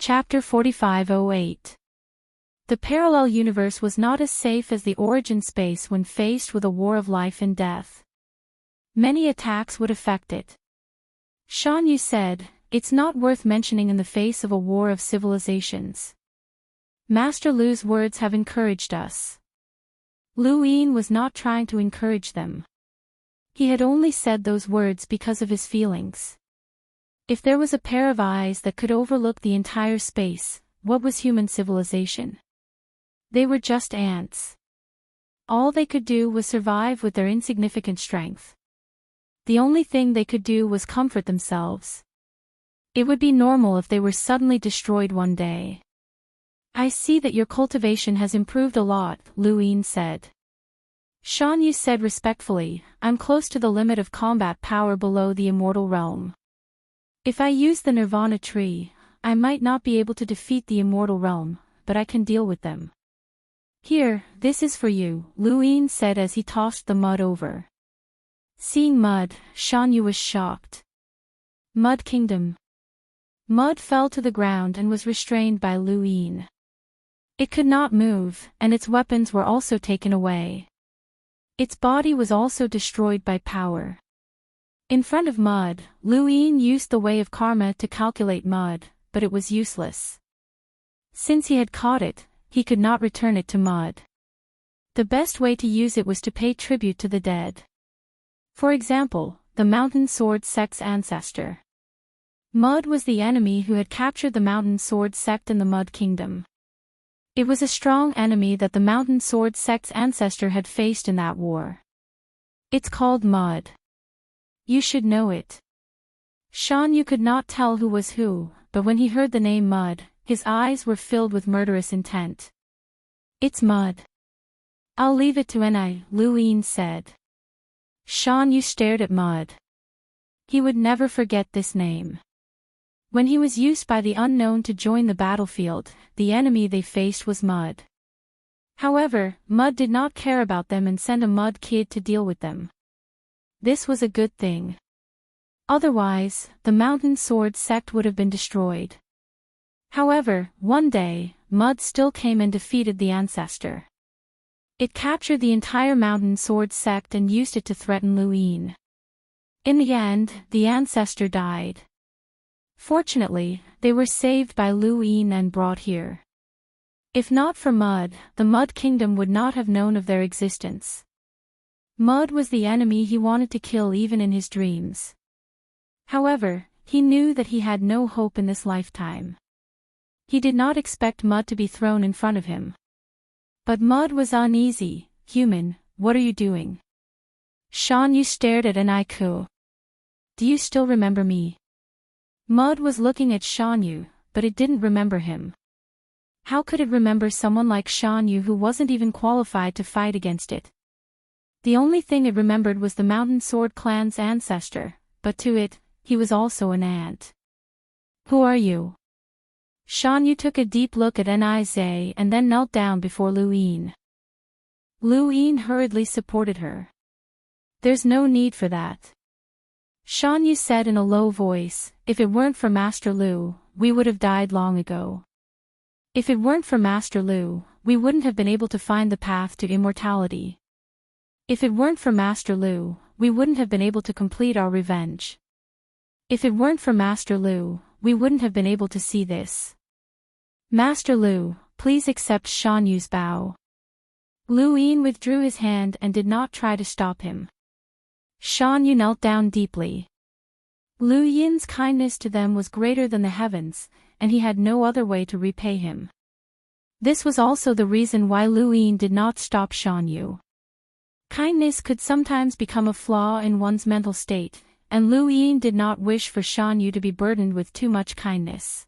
Chapter 4508. The parallel universe was not as safe as the origin space when faced with a war of life and death. Many attacks would affect it. Shan Yu said, "It's not worth mentioning in the face of a war of civilizations. Master Lu's words have encouraged us." Lu Yin was not trying to encourage them. He had only said those words because of his feelings. If there was a pair of eyes that could overlook the entire space, what was human civilization? They were just ants. All they could do was survive with their insignificant strength. The only thing they could do was comfort themselves. It would be normal if they were suddenly destroyed one day. "I see that your cultivation has improved a lot," Lu Yin said. Shan Yu said respectfully, "I'm close to the limit of combat power below the immortal realm. If I use the Nirvana tree, I might not be able to defeat the immortal realm, but I can deal with them." "Here, this is for you," Lu Yin said as he tossed the mud over. Seeing mud, Shan Yu was shocked. Mud Kingdom. Mud fell to the ground and was restrained by Lu Yin. It could not move, and its weapons were also taken away. Its body was also destroyed by power. In front of mud, Lu Yin used the way of karma to calculate mud, but it was useless. Since he had caught it, he could not return it to mud. The best way to use it was to pay tribute to the dead. For example, the Mountain Sword sect's ancestor. Mud was the enemy who had captured the Mountain Sword sect in the Mud Kingdom. It was a strong enemy that the Mountain Sword sect's ancestor had faced in that war. It's called mud. You should know it. Shan Yu could not tell who was who, but when he heard the name Mud, his eyes were filled with murderous intent. "It's mud. I'll leave it to Ni," Lu Yin said. Shan Yu stared at mud. He would never forget this name. When he was used by the unknown to join the battlefield, the enemy they faced was mud. However, mud did not care about them and sent a mud kid to deal with them. This was a good thing. Otherwise, the Mountain Sword sect would have been destroyed. However, one day, mud still came and defeated the ancestor. It captured the entire Mountain Sword sect and used it to threaten Lu Yin. In the end, the ancestor died. Fortunately, they were saved by Lu Yin and brought here. If not for Mud, the Mud Kingdom would not have known of their existence. Mud was the enemy he wanted to kill even in his dreams. However, he knew that he had no hope in this lifetime. He did not expect Mud to be thrown in front of him. But Mud was uneasy. "Human, what are you doing?" Shan Yu stared at Niku. "Do you still remember me?" Mud was looking at Shan Yu, but it didn't remember him. How could it remember someone like Shan Yu who wasn't even qualified to fight against it? The only thing it remembered was the Mountain Sword clan's ancestor, but to it, he was also an ant. "Who are you?" Shan Yu took a deep look at Nize and then knelt down before Lu Yin. Lu Yin hurriedly supported her. "There's no need for that." Shan Yu said in a low voice, "If it weren't for Master Lu, we would have died long ago. If it weren't for Master Lu, we wouldn't have been able to find the path to immortality. If it weren't for Master Lu, we wouldn't have been able to complete our revenge. If it weren't for Master Lu, we wouldn't have been able to see this. Master Lu, please accept Shan Yu's bow." Lu Yin withdrew his hand and did not try to stop him. Shan Yu knelt down deeply. Lu Yin's kindness to them was greater than the heavens, and he had no other way to repay him. This was also the reason why Lu Yin did not stop Shan Yu. Kindness could sometimes become a flaw in one's mental state, and Lu Yin did not wish for Shan Yu to be burdened with too much kindness.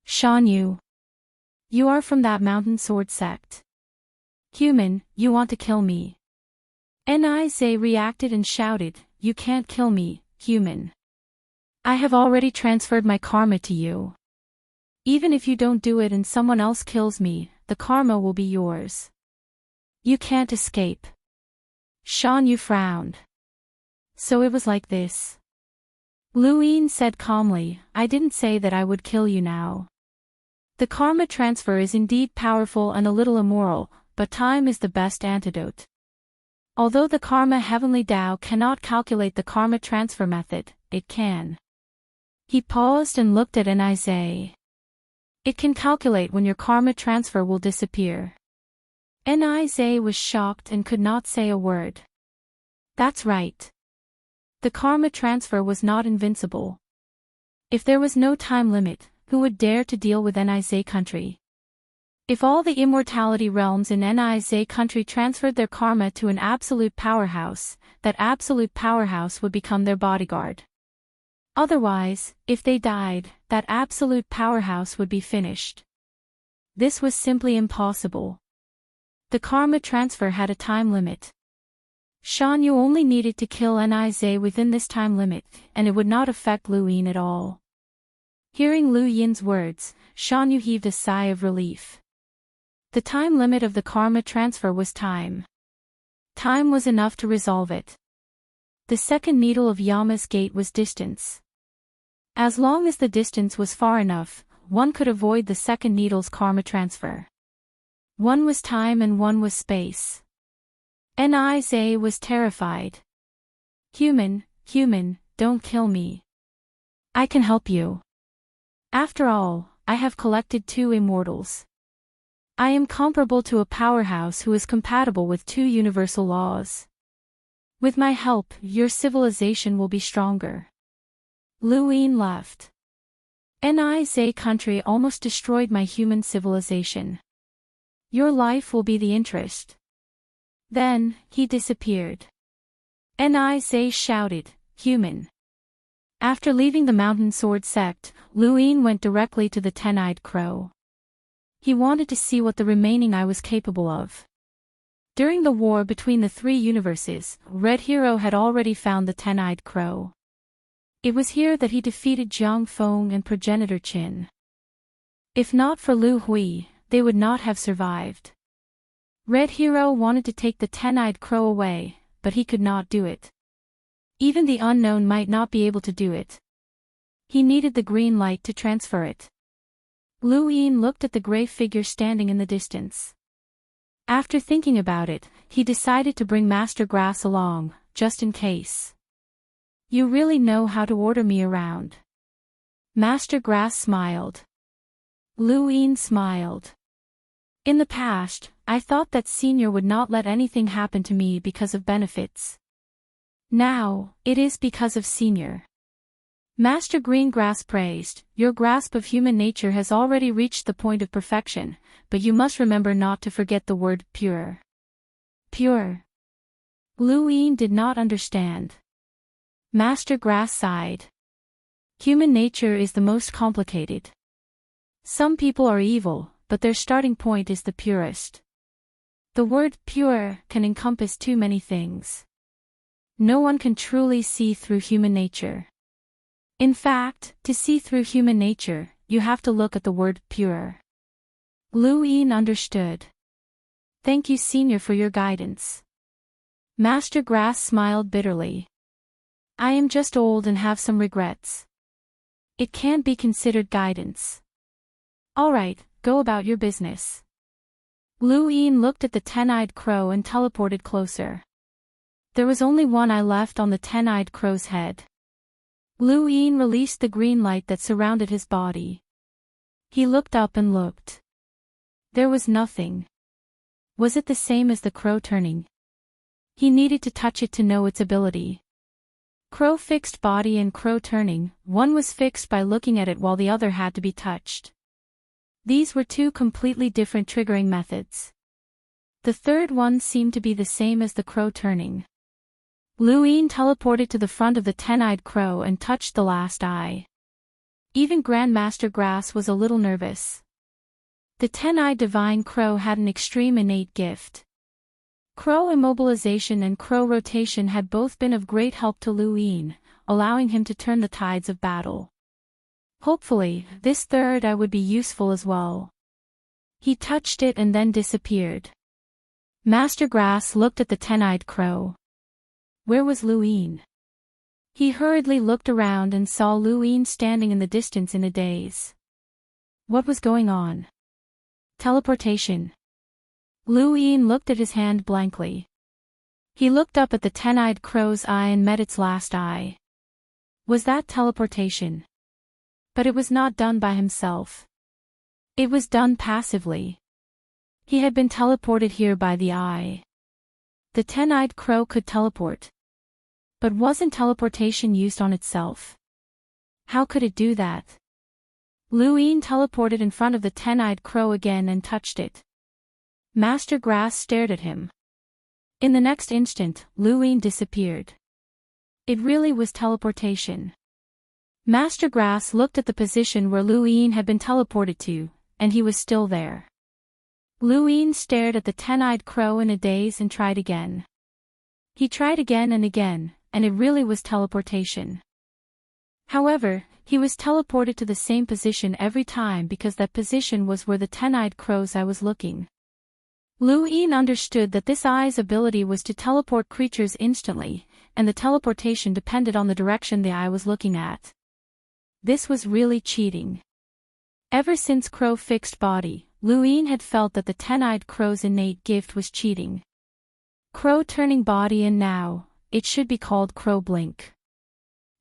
"Shan Yu, you are from that Mountain Sword sect. Human, you want to kill me." Nize reacted and shouted, "You can't kill me, human. I have already transferred my karma to you. Even if you don't do it and someone else kills me, the karma will be yours. You can't escape." Shan Yu frowned. "So it was like this." Lu Yin said calmly, "I didn't say that I would kill you now. The karma transfer is indeed powerful and a little immoral, but time is the best antidote. Although the karma heavenly Tao cannot calculate the karma transfer method, it can. He paused and looked at Nize. It can calculate when your karma transfer will disappear. Nize was shocked and could not say a word. That's right. The karma transfer was not invincible. If there was no time limit, who would dare to deal with Nize country? If all the immortality realms in Nize country transferred their karma to an absolute powerhouse, that absolute powerhouse would become their bodyguard. Otherwise, if they died, that absolute powerhouse would be finished. This was simply impossible. The karma transfer had a time limit. Shan Yu only needed to kill Nize within this time limit, and it would not affect Lu Yin at all. Hearing Lu Yin's words, Shan Yu heaved a sigh of relief. The time limit of the karma transfer was time. Time was enough to resolve it. The second needle of Yama's gate was distance. As long as the distance was far enough, one could avoid the second needle's karma transfer. One was time and one was space. Nize was terrified. Human, don't kill me. I can help you. After all, I have collected 2 immortals. I am comparable to a powerhouse who is compatible with 2 universal laws. With my help, your civilization will be stronger. Lu Yin left. Nize country almost destroyed my human civilization. Your life will be the interest. Then, he disappeared. Nize shouted, human. After leaving the Mountain Sword sect, Lu Yin went directly to the Ten-Eyed Crow. He wanted to see what the remaining eye was capable of. During the war between the 3 universes, Red Hero had already found the Ten-Eyed Crow. It was here that he defeated Jiang Feng and Progenitor Qin. If not for Lu Hui, they would not have survived. Red Hero wanted to take the Ten-Eyed Crow away, but he could not do it. Even the unknown might not be able to do it. He needed the green light to transfer it. Lu Yin looked at the gray figure standing in the distance. After thinking about it, he decided to bring Master Grass along, just in case. You really know how to order me around. Master Grass smiled. Lu Yin smiled. In the past, I thought that Senior would not let anything happen to me because of benefits. Now, it is because of Senior. Master Greengrass praised, your grasp of human nature has already reached the point of perfection, but you must remember not to forget the word pure. Pure. Lu Yin did not understand. Master Grass sighed. Human nature is the most complicated. Some people are evil, but their starting point is the purest. The word pure can encompass too many things. No one can truly see through human nature. In fact, to see through human nature, you have to look at the word pure. Lu Yin understood. Thank you, Senior, for your guidance. Master Grass smiled bitterly. I am just old and have some regrets. It can't be considered guidance. All right, go about your business. Lu Yin looked at the Ten-Eyed Crow and teleported closer. There was only one eye left on the Ten-Eyed Crow's head. Lu Yin released the green light that surrounded his body. He looked up and looked. There was nothing. Was it the same as the crow turning? He needed to touch it to know its ability. Crow fixed body and crow turning, one was fixed by looking at it while the other had to be touched. These were 2 completely different triggering methods. The third one seemed to be the same as the crow turning. Lu Yin teleported to the front of the Ten-Eyed Crow and touched the last eye. Even Grandmaster Grass was a little nervous. The Ten-Eyed Divine Crow had an extreme innate gift. Crow immobilization and crow rotation had both been of great help to Lu Yin, allowing him to turn the tides of battle. Hopefully, this third eye would be useful as well. He touched it and then disappeared. Master Grass looked at the Ten-Eyed Crow. Where was Lu Yin? He hurriedly looked around and saw Lu Yin standing in the distance in a daze. What was going on? Teleportation. Lu Yin looked at his hand blankly. He looked up at the 10-eyed crow's eye and met its last eye. Was that teleportation? But it was not done by himself. It was done passively. He had been teleported here by the eye. The 10-eyed crow could teleport. But wasn't teleportation used on itself? How could it do that? Lu Yin teleported in front of the 10-eyed crow again and touched it. Master Grass stared at him. In the next instant, Lu Yin disappeared. It really was teleportation. Master Grass looked at the position where Lu Yin had been teleported to, and he was still there. Lu Yin stared at the 10-eyed crow in a daze and tried again. He tried again, and it really was teleportation. However, he was teleported to the same position every time because that position was where the 10-eyed crow's eye was looking. Lu Yin understood that this eye's ability was to teleport creatures instantly, and the teleportation depended on the direction the eye was looking at. This was really cheating. Ever since Crow fixed body, Lu Yin had felt that the 10-eyed crow's innate gift was cheating. Crow turning body, and now, it should be called Crow blink.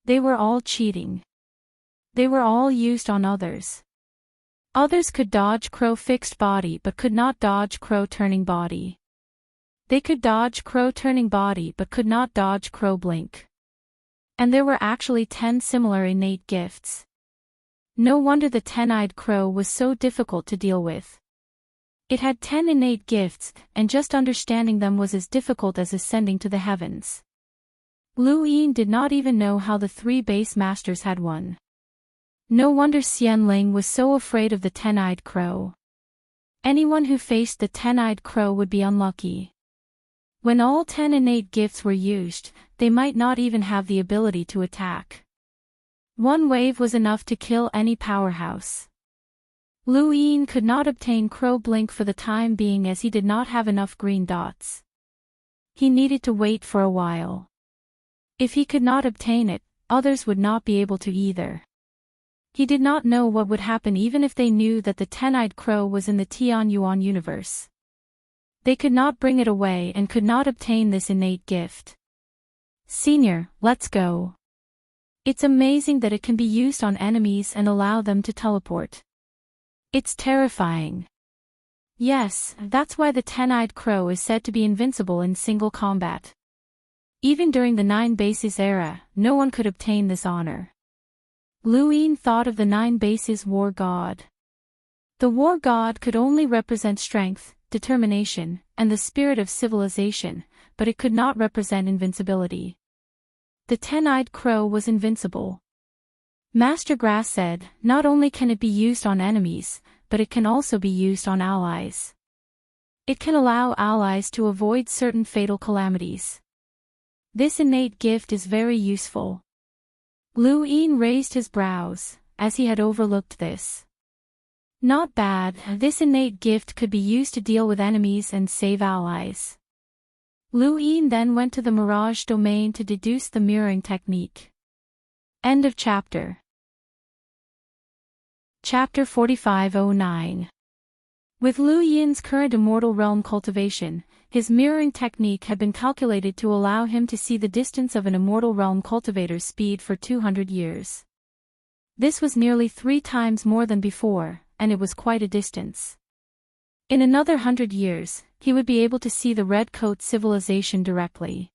They were all cheating. They were all used on others. Others could dodge Crow fixed body but could not dodge Crow turning body. They could dodge Crow turning body but could not dodge Crow blink. And there were actually 10 similar innate gifts. No wonder the 10-eyed crow was so difficult to deal with. It had 10 innate gifts, and just understanding them was as difficult as ascending to the heavens. Lu Yin did not even know how the 3 base masters had one. No wonder Xian Ling was so afraid of the 10-eyed crow. Anyone who faced the 10-eyed crow would be unlucky. When all 10 innate gifts were used, they might not even have the ability to attack. One wave was enough to kill any powerhouse. Lu Yin could not obtain Crow blink for the time being as he did not have enough green dots. He needed to wait for a while. If he could not obtain it, others would not be able to either. He did not know what would happen even if they knew that the 10-eyed crow was in the Tianyuan universe. They could not bring it away and could not obtain this innate gift. Senior, let's go. It's amazing that it can be used on enemies and allow them to teleport. It's terrifying. Yes, that's why the 10-eyed crow is said to be invincible in single combat. Even during the 9 bases era, no one could obtain this honor. Lu Yin thought of the 9 bases war god. The war god could only represent strength, determination, and the spirit of civilization, but it could not represent invincibility. The 10-eyed crow was invincible. Master Grass said, not only can it be used on enemies, but it can also be used on allies. It can allow allies to avoid certain fatal calamities. This innate gift is very useful. Lu Yin raised his brows, as he had overlooked this. Not bad, this innate gift could be used to deal with enemies and save allies. Lu Yin then went to the Mirage domain to deduce the mirroring technique. End of chapter. Chapter 4509. With Lu Yin's current immortal realm cultivation, his mirroring technique had been calculated to allow him to see the distance of an immortal realm cultivator's speed for 200 years. This was nearly 3 times more than before, and it was quite a distance. In another 100 years, he would be able to see the Red Coat civilization directly.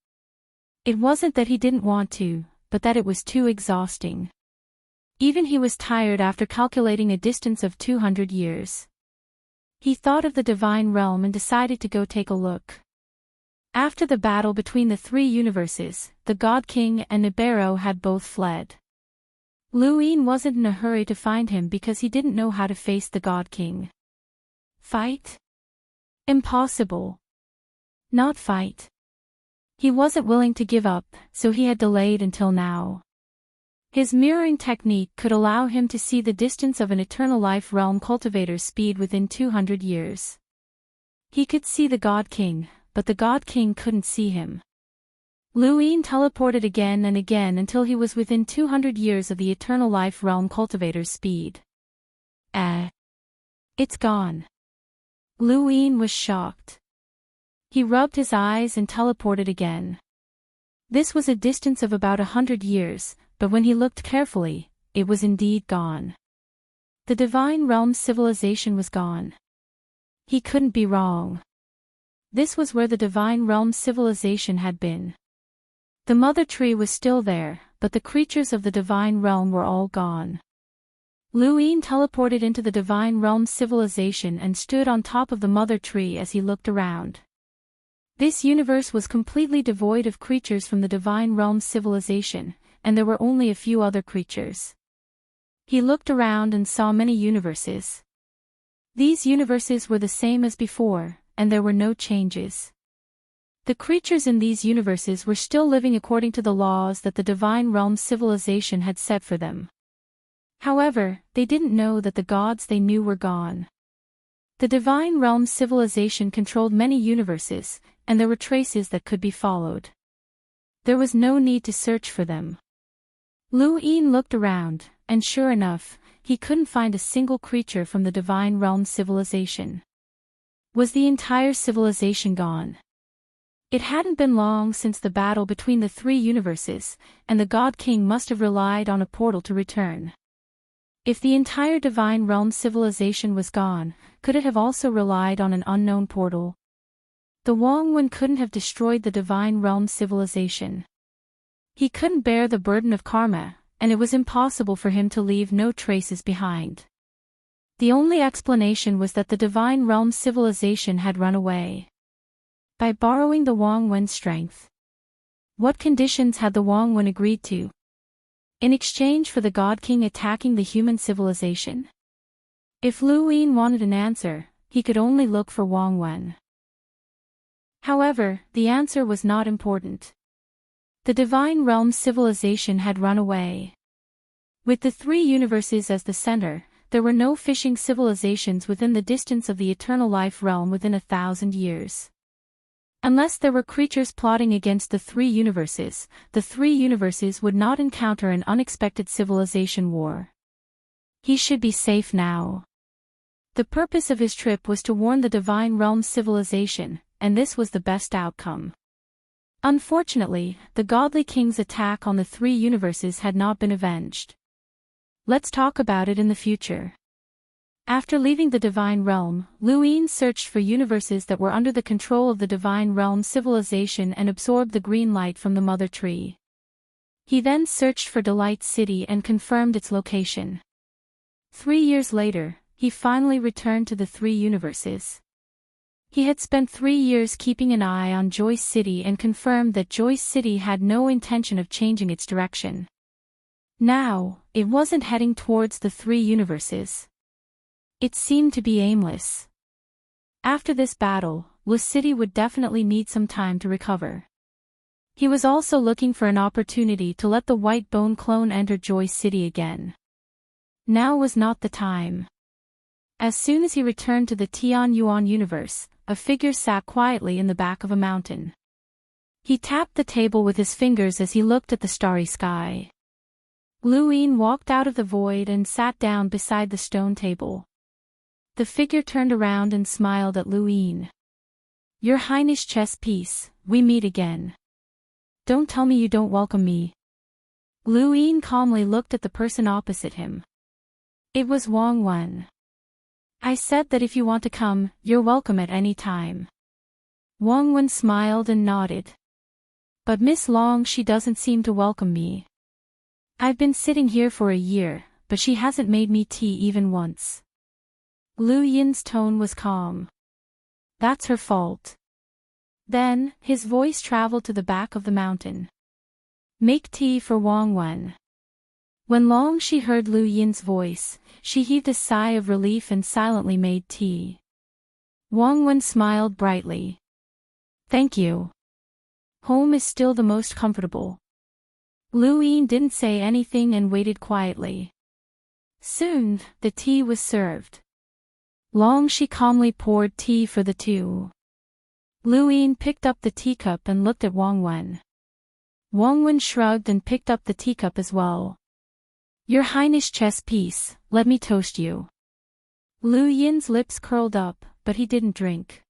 It wasn't that he didn't want to, but that it was too exhausting. Even he was tired after calculating a distance of 200 years. He thought of the divine realm and decided to go take a look. After the battle between the 3 universes, the God King and Nibiru had both fled. Lu Yin wasn't in a hurry to find him because he didn't know how to face the God King. Fight? Impossible. Not fight. He wasn't willing to give up, so he had delayed until now. His mirroring technique could allow him to see the distance of an eternal life realm cultivator's speed within 200 years. He could see the God King, but the God King couldn't see him. Lu Yin teleported again and again until he was within 200 years of the eternal life realm cultivator's speed. It's gone. Lu Yin was shocked. He rubbed his eyes and teleported again. This was a distance of about 100 years, but when he looked carefully, it was indeed gone. The divine realm civilization was gone. He couldn't be wrong. This was where the divine realm civilization had been. The mother tree was still there, but the creatures of the divine realm were all gone. Lu Yin teleported into the divine realm civilization and stood on top of the mother tree as he looked around. This universe was completely devoid of creatures from the divine realm civilization, and there were only a few other creatures. He looked around and saw many universes. These universes were the same as before, and there were no changes. The creatures in these universes were still living according to the laws that the divine realm civilization had set for them. However, they didn't know that the gods they knew were gone. The divine realm civilization controlled many universes, and there were traces that could be followed. There was no need to search for them. Lu Yin looked around, and sure enough, he couldn't find a single creature from the divine realm civilization. Was the entire civilization gone? It hadn't been long since the battle between the three universes, and the God King must have relied on a portal to return. If the entire divine realm civilization was gone, could it have also relied on an unknown portal? The Wong Wen couldn't have destroyed the divine realm civilization. He couldn't bear the burden of karma, and it was impossible for him to leave no traces behind. The only explanation was that the divine realm civilization had run away. By borrowing the Wong Wen's strength. What conditions had the Wong Wen agreed to? In exchange for the God King attacking the human civilization? If Lu Yin wanted an answer, he could only look for Wong Wen. However, the answer was not important. The divine realm civilization had run away. With the three universes as the center, there were no fishing civilizations within the distance of the eternal life realm within 1,000 years. Unless there were creatures plotting against the three universes would not encounter an unexpected civilization war. He should be safe now. The purpose of his trip was to warn the divine realm civilization, and this was the best outcome. Unfortunately, the godly king's attack on the three universes had not been avenged. Let's talk about it in the future. After leaving the divine realm, Lu Yin searched for universes that were under the control of the divine realm civilization and absorbed the green light from the mother tree. He then searched for Delight City and confirmed its location. 3 years later, he finally returned to the three universes. He had spent 3 years keeping an eye on Joy City and confirmed that Joy City had no intention of changing its direction. Now, it wasn't heading towards the three universes. It seemed to be aimless. After this battle, Lu City would definitely need some time to recover. He was also looking for an opportunity to let the White Bone clone enter Joy City again. Now was not the time. As soon as he returned to the Tian Yuan universe, a figure sat quietly in the back of a mountain. He tapped the table with his fingers as he looked at the starry sky. Lu Yin walked out of the void and sat down beside the stone table. The figure turned around and smiled at Lu Yin. Your Highness chess piece, we meet again. Don't tell me you don't welcome me. Lu Yin calmly looked at the person opposite him. It was Wong Wen. I said that if you want to come, you're welcome at any time. Wong Wen smiled and nodded. But Miss Long, she doesn't seem to welcome me. I've been sitting here for a year, but she hasn't made me tea even once. Lu Yin's tone was calm. That's her fault. Then, his voice traveled to the back of the mountain. Make tea for Wong Wen. When Long she heard Lu Yin's voice, she heaved a sigh of relief and silently made tea. Wong Wen smiled brightly. Thank you. Home is still the most comfortable. Lu Yin didn't say anything and waited quietly. Soon, the tea was served. Long she calmly poured tea for the two. Lu Yin picked up the teacup and looked at Wong Wen. Wong Wen shrugged and picked up the teacup as well. Your Highness chess piece, let me toast you. Lu Yin's lips curled up, but he didn't drink.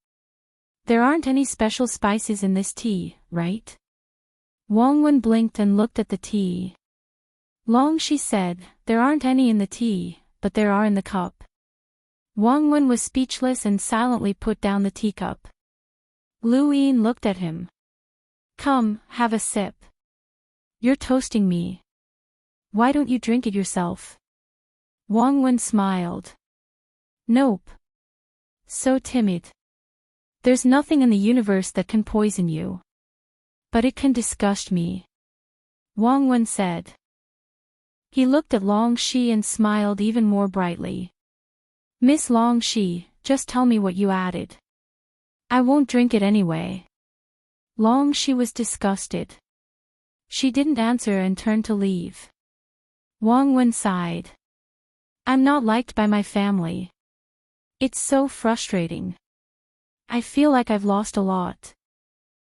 There aren't any special spices in this tea, right? Wang Wen blinked and looked at the tea. Long Shi said, there aren't any in the tea, but there are in the cup. Wang Wen was speechless and silently put down the teacup. Lu Yin looked at him. Come, have a sip. You're toasting me. Why don't you drink it yourself? Wang Wen smiled. Nope. So timid. There's nothing in the universe that can poison you. But it can disgust me. Wang Wen said. He looked at Long Shi and smiled even more brightly. Miss Long Shi, just tell me what you added. I won't drink it anyway. Long Shi was disgusted. She didn't answer and turned to leave. Wang Wen sighed. I'm not liked by my family. It's so frustrating. I feel like I've lost a lot.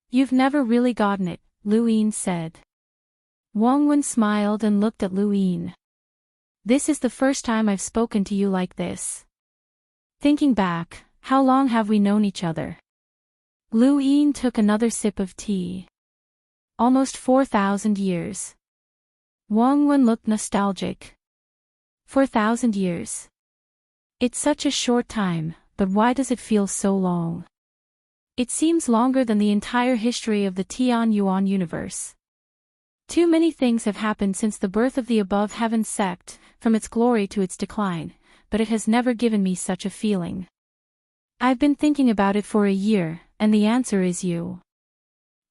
You've never really gotten it, Lu Yin said. Wang Wen smiled and looked at Lu Yin. This is the first time I've spoken to you like this. Thinking back, how long have we known each other? Lu Yin took another sip of tea. Almost 4,000 years. Wang Wen looked nostalgic. 4,000 years. It's such a short time, but why does it feel so long? It seems longer than the entire history of the Tian Yuan universe. Too many things have happened since the birth of the above heaven sect, from its glory to its decline, but it has never given me such a feeling. I've been thinking about it for a year, and the answer is you.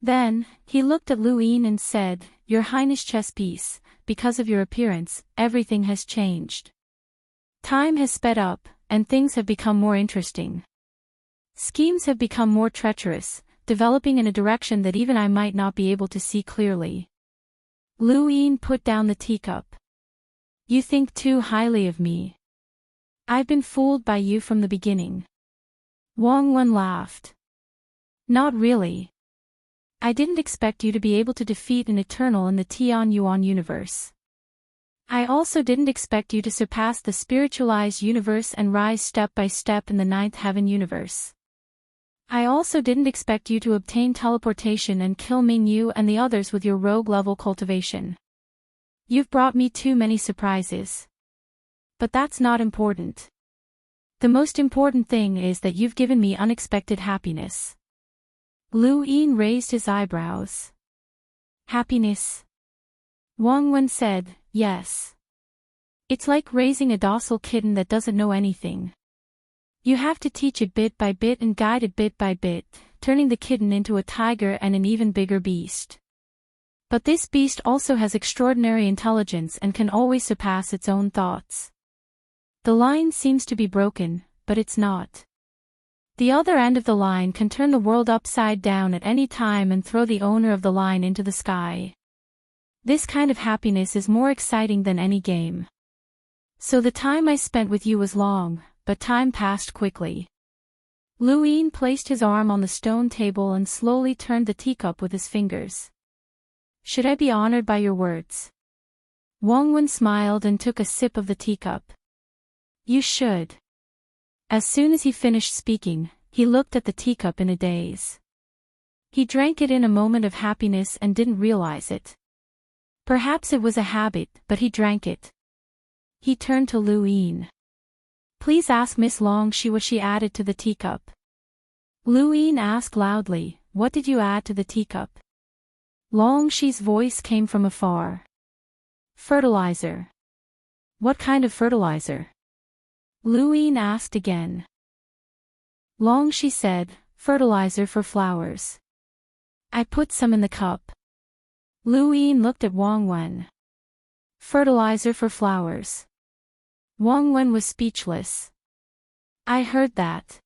Then, he looked at Lu Yin and said, Your Highness chess piece, because of your appearance, everything has changed. Time has sped up, and things have become more interesting. Schemes have become more treacherous, developing in a direction that even I might not be able to see clearly. Lu Yin put down the teacup. You think too highly of me. I've been fooled by you from the beginning. Wang Wen laughed. Not really. I didn't expect you to be able to defeat an eternal in the Tian Yuan universe. I also didn't expect you to surpass the spiritualized universe and rise step by step in the ninth heaven universe. I also didn't expect you to obtain teleportation and kill Ming Yu and the others with your rogue level cultivation. You've brought me too many surprises. But that's not important. The most important thing is that you've given me unexpected happiness. Lu Yin raised his eyebrows. Happiness? Wang Wen said, yes. It's like raising a docile kitten that doesn't know anything. You have to teach it bit by bit and guide it bit by bit, turning the kitten into a tiger and an even bigger beast. But this beast also has extraordinary intelligence and can always surpass its own thoughts. The line seems to be broken, but it's not. The other end of the line can turn the world upside down at any time and throw the owner of the line into the sky. This kind of happiness is more exciting than any game. So the time I spent with you was long, but time passed quickly. Lu Yin placed his arm on the stone table and slowly turned the teacup with his fingers. Should I be honored by your words? Wang Wen smiled and took a sip of the teacup. You should. As soon as he finished speaking, he looked at the teacup in a daze. He drank it in a moment of happiness and didn't realize it. Perhaps it was a habit, but he drank it. He turned to Lu Yin. Please ask Miss Long Shi what she added to the teacup. Lu Yin asked loudly, what did you add to the teacup? Long Shi's voice came from afar. Fertilizer. What kind of fertilizer? Lu Yin asked again. Long Shi said, fertilizer for flowers. I put some in the cup. Lu Yin looked at Wang Wen. Fertilizer for flowers. Wang Wen was speechless. I heard that.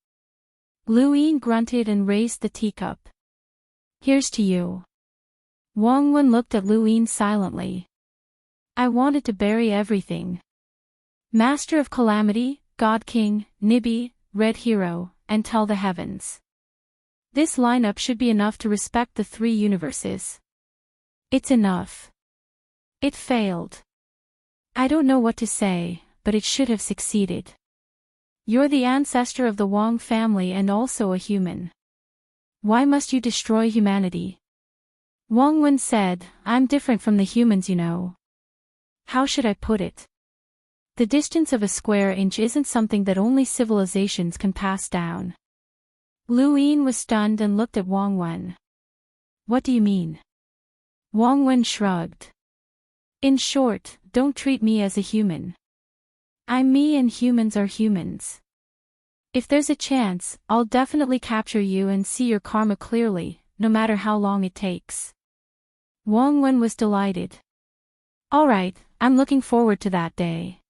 Lu Yin grunted and raised the teacup. Here's to you. Wang Wen looked at Lu Yin silently. I wanted to bury everything. Master of Calamity, God King, Nibi, Red Hero, and Tell the Heavens. This lineup should be enough to respect the three universes. It's enough. It failed. I don't know what to say, but it should have succeeded. You're the ancestor of the Wang family and also a human. Why must you destroy humanity? Wang Wen said, I'm different from the humans, you know. How should I put it? The distance of a square inch isn't something that only civilizations can pass down. Lu Yin was stunned and looked at Wang Wen. What do you mean? Wang Wen shrugged. In short, don't treat me as a human. I'm me and humans are humans. If there's a chance, I'll definitely capture you and see your karma clearly, no matter how long it takes. Wang Wen was delighted. Alright, I'm looking forward to that day.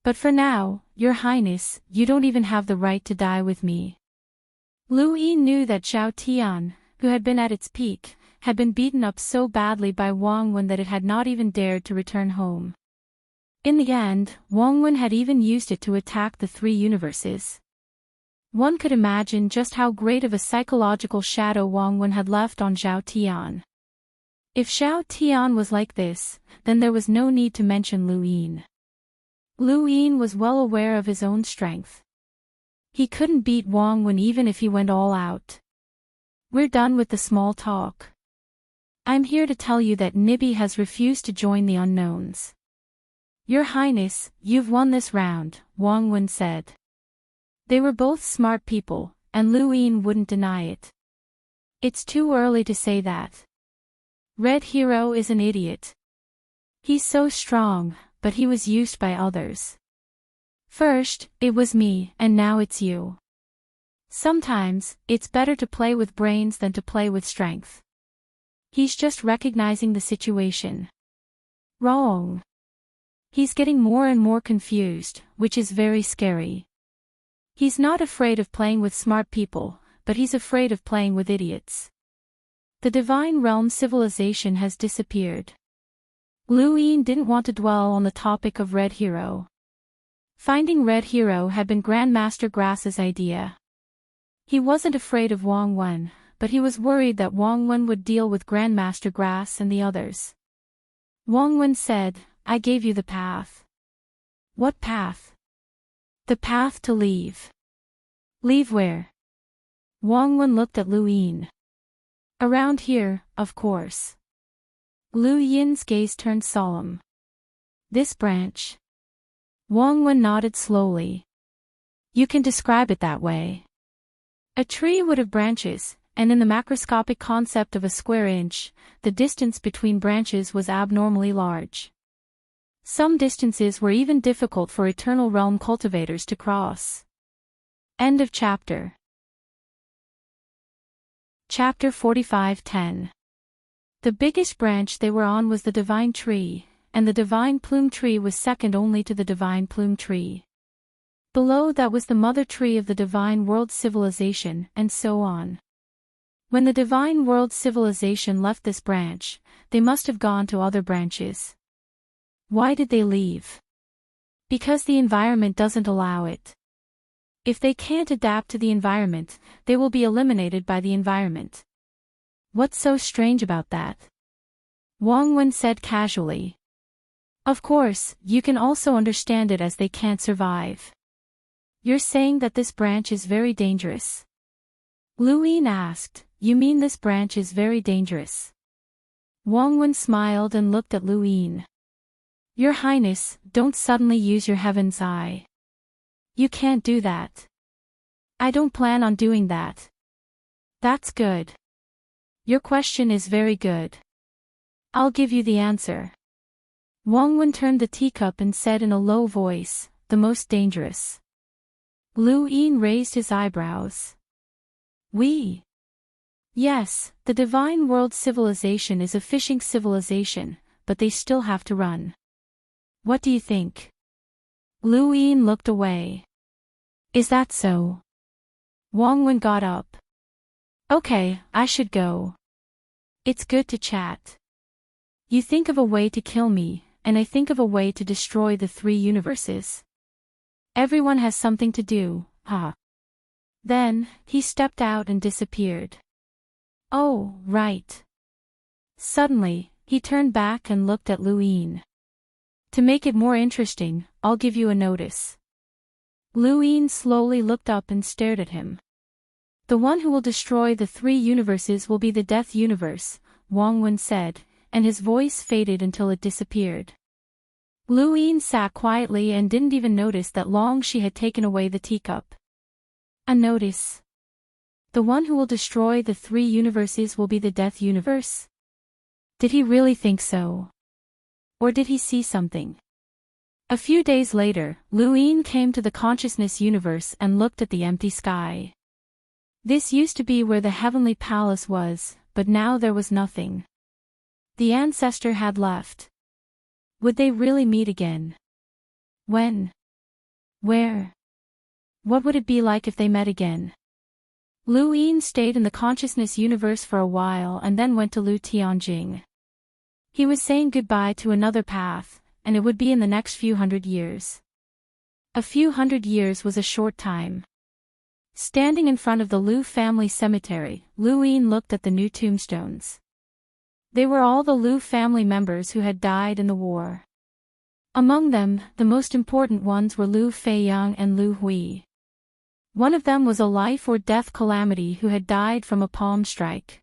But for now, Your Highness, you don't even have the right to die with me. Lu Yi knew that Zhao Tian, who had been at its peak, had been beaten up so badly by Wang Wen that it had not even dared to return home. In the end, Wang Wen had even used it to attack the three universes. One could imagine just how great of a psychological shadow Wang Wen had left on Zhao Tian. If Zhao Tian was like this, then there was no need to mention Lu Yin. Lu Yin was well aware of his own strength. He couldn't beat Wang Wen even if he went all out. We're done with the small talk. I'm here to tell you that Nibby has refused to join the unknowns. Your Highness, you've won this round, Wang Wen said. They were both smart people, and Lu Yin wouldn't deny it. It's too early to say that. Red Hero is an idiot. He's so strong, but he was used by others. First, it was me, and now it's you. Sometimes, it's better to play with brains than to play with strength. He's just recognizing the situation. Wrong. He's getting more and more confused, which is very scary. He's not afraid of playing with smart people, but he's afraid of playing with idiots. The Divine Realm civilization has disappeared. Lu Yin didn't want to dwell on the topic of Red Hero. Finding Red Hero had been Grandmaster Grass's idea. He wasn't afraid of Wang Wen, but he was worried that Wang Wen would deal with Grandmaster Grass and the others. Wang Wen said, I gave you the path. What path? The path to leave. Leave where? Wang Wen looked at Lu Yin. Around here, of course. Lu Yin's gaze turned solemn. This branch. Wang Wen nodded slowly. You can describe it that way. A tree would have branches, and in the macroscopic concept of a square inch, the distance between branches was abnormally large. Some distances were even difficult for Eternal Realm cultivators to cross. End of chapter. Chapter 45:10. The biggest branch they were on was the Divine Tree, and the Divine Plume Tree was second only to the Divine Plume Tree. Below that was the Mother Tree of the Divine World Civilization, and so on. When the Divine World Civilization left this branch, they must have gone to other branches. Why did they leave? Because the environment doesn't allow it. If they can't adapt to the environment, they will be eliminated by the environment. What's so strange about that? Wang Wen said casually. Of course, you can also understand it as they can't survive. You're saying that this branch is very dangerous? Lu Yin asked, you mean this branch is very dangerous? Wang Wen smiled and looked at Lu Yin. Your Highness, don't suddenly use your heaven's eye. You can't do that. I don't plan on doing that. That's good. Your question is very good. I'll give you the answer. Wang Wen turned the teacup and said in a low voice, the most dangerous. Lu Yin raised his eyebrows. We? Yes, the Divine World Civilization is a fishing civilization, but they still have to run. What do you think? Lu Yin looked away. Is that so? Wang Wen got up. Okay, I should go. It's good to chat. You think of a way to kill me, and I think of a way to destroy the three universes. Everyone has something to do, huh? Then, he stepped out and disappeared. Oh, right. Suddenly, he turned back and looked at Lu Yin. To make it more interesting, I'll give you a notice. Lu Yin slowly looked up and stared at him. The one who will destroy the three universes will be the death universe, Wang Wen said, and his voice faded until it disappeared. Lu Yin sat quietly and didn't even notice that Long Shi had taken away the teacup. A notice. The one who will destroy the three universes will be the death universe? Did he really think so? Or did he see something? A few days later, Lu Yin came to the consciousness universe and looked at the empty sky. This used to be where the heavenly palace was, but now there was nothing. The ancestor had left. Would they really meet again? When? Where? What would it be like if they met again? Lu Yin stayed in the consciousness universe for a while and then went to Lu Tianjing. He was saying goodbye to another path, and it would be in the next few hundred years. A few hundred years was a short time. Standing in front of the Lu family cemetery, Lu Yin looked at the new tombstones. They were all the Lu family members who had died in the war. Among them, the most important ones were Lu Feiyang and Lu Hui. One of them was a life or death calamity who had died from a palm strike.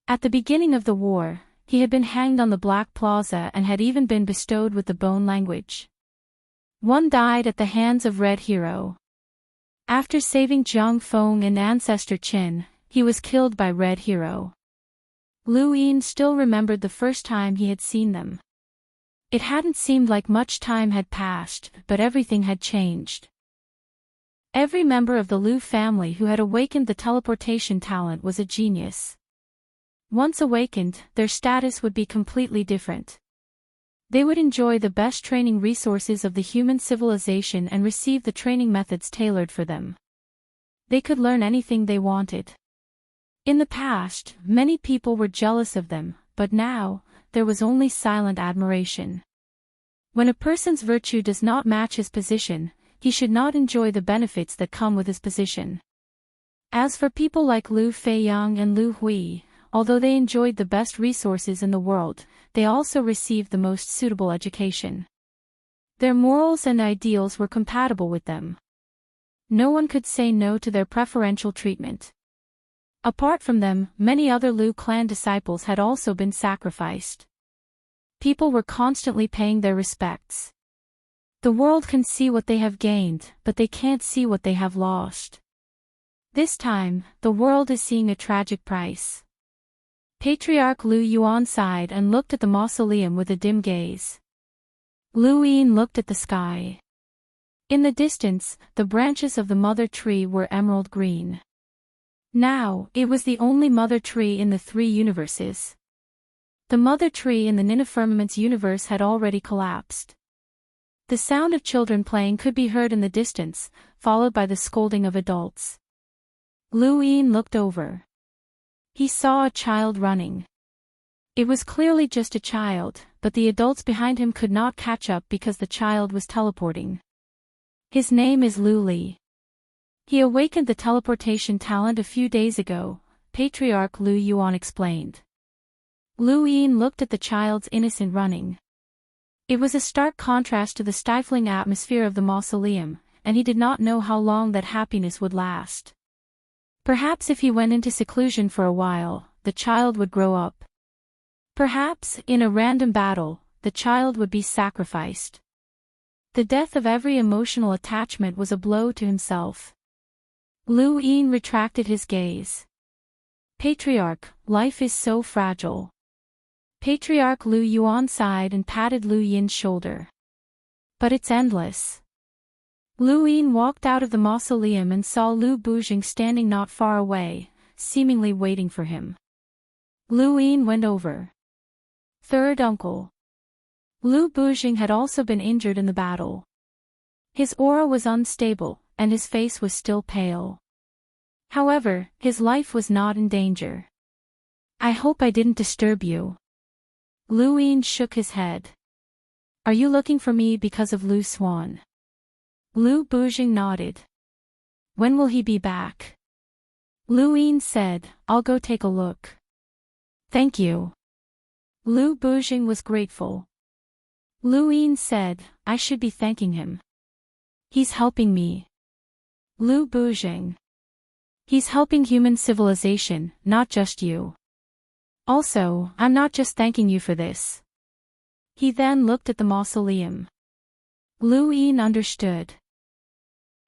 At the beginning of the war, he had been hanged on the Black Plaza and had even been bestowed with the bone language. One died at the hands of Red Hero. After saving Jiang Feng and ancestor Qin, he was killed by Red Hero. Lu Yin still remembered the first time he had seen them. It hadn't seemed like much time had passed, but everything had changed. Every member of the Lu family who had awakened the teleportation talent was a genius. Once awakened, their status would be completely different. They would enjoy the best training resources of the human civilization and receive the training methods tailored for them. They could learn anything they wanted. In the past, many people were jealous of them, but now, there was only silent admiration. When a person's virtue does not match his position, he should not enjoy the benefits that come with his position. As for people like Lu Feiyang and Lu Hui, although they enjoyed the best resources in the world, they also received the most suitable education. Their morals and ideals were compatible with them. No one could say no to their preferential treatment. Apart from them, many other Lu clan disciples had also been sacrificed. People were constantly paying their respects. The world can see what they have gained, but they can't see what they have lost. This time, the world is seeing a tragic price. Patriarch Lu Yuan sighed and looked at the mausoleum with a dim gaze. Lu Yin looked at the sky. In the distance, the branches of the mother tree were emerald green. Now, it was the only mother tree in the three universes. The mother tree in the Ninafirmament's universe had already collapsed. The sound of children playing could be heard in the distance, followed by the scolding of adults. Lu Yin looked over. He saw a child running. It was clearly just a child, but the adults behind him could not catch up because the child was teleporting. His name is Lu Li. He awakened the teleportation talent a few days ago, Patriarch Lu Yuan explained. Lu Yin looked at the child's innocent running. It was a stark contrast to the stifling atmosphere of the mausoleum, and he did not know how long that happiness would last. Perhaps if he went into seclusion for a while, the child would grow up. Perhaps, in a random battle, the child would be sacrificed. The death of every emotional attachment was a blow to himself. Lu Yin retracted his gaze. Patriarch, life is so fragile. Patriarch Lu Yuan sighed and patted Lu Yin's shoulder. But it's endless. Lu Yin walked out of the mausoleum and saw Lu Bujing standing not far away, seemingly waiting for him. Lu Yin went over. Third uncle. Lu Bujing had also been injured in the battle. His aura was unstable, and his face was still pale. However, his life was not in danger. I hope I didn't disturb you. Lu Yin shook his head. Are you looking for me because of Lu Swan? Lu Bujing nodded. When will he be back? Lu Yin said, I'll go take a look. Thank you. Lu Bujing was grateful. Lu Yin said, I should be thanking him. He's helping me. Lu Bujing. He's helping human civilization, not just you. Also, I'm not just thanking you for this. He then looked at the mausoleum. Lu Yin understood.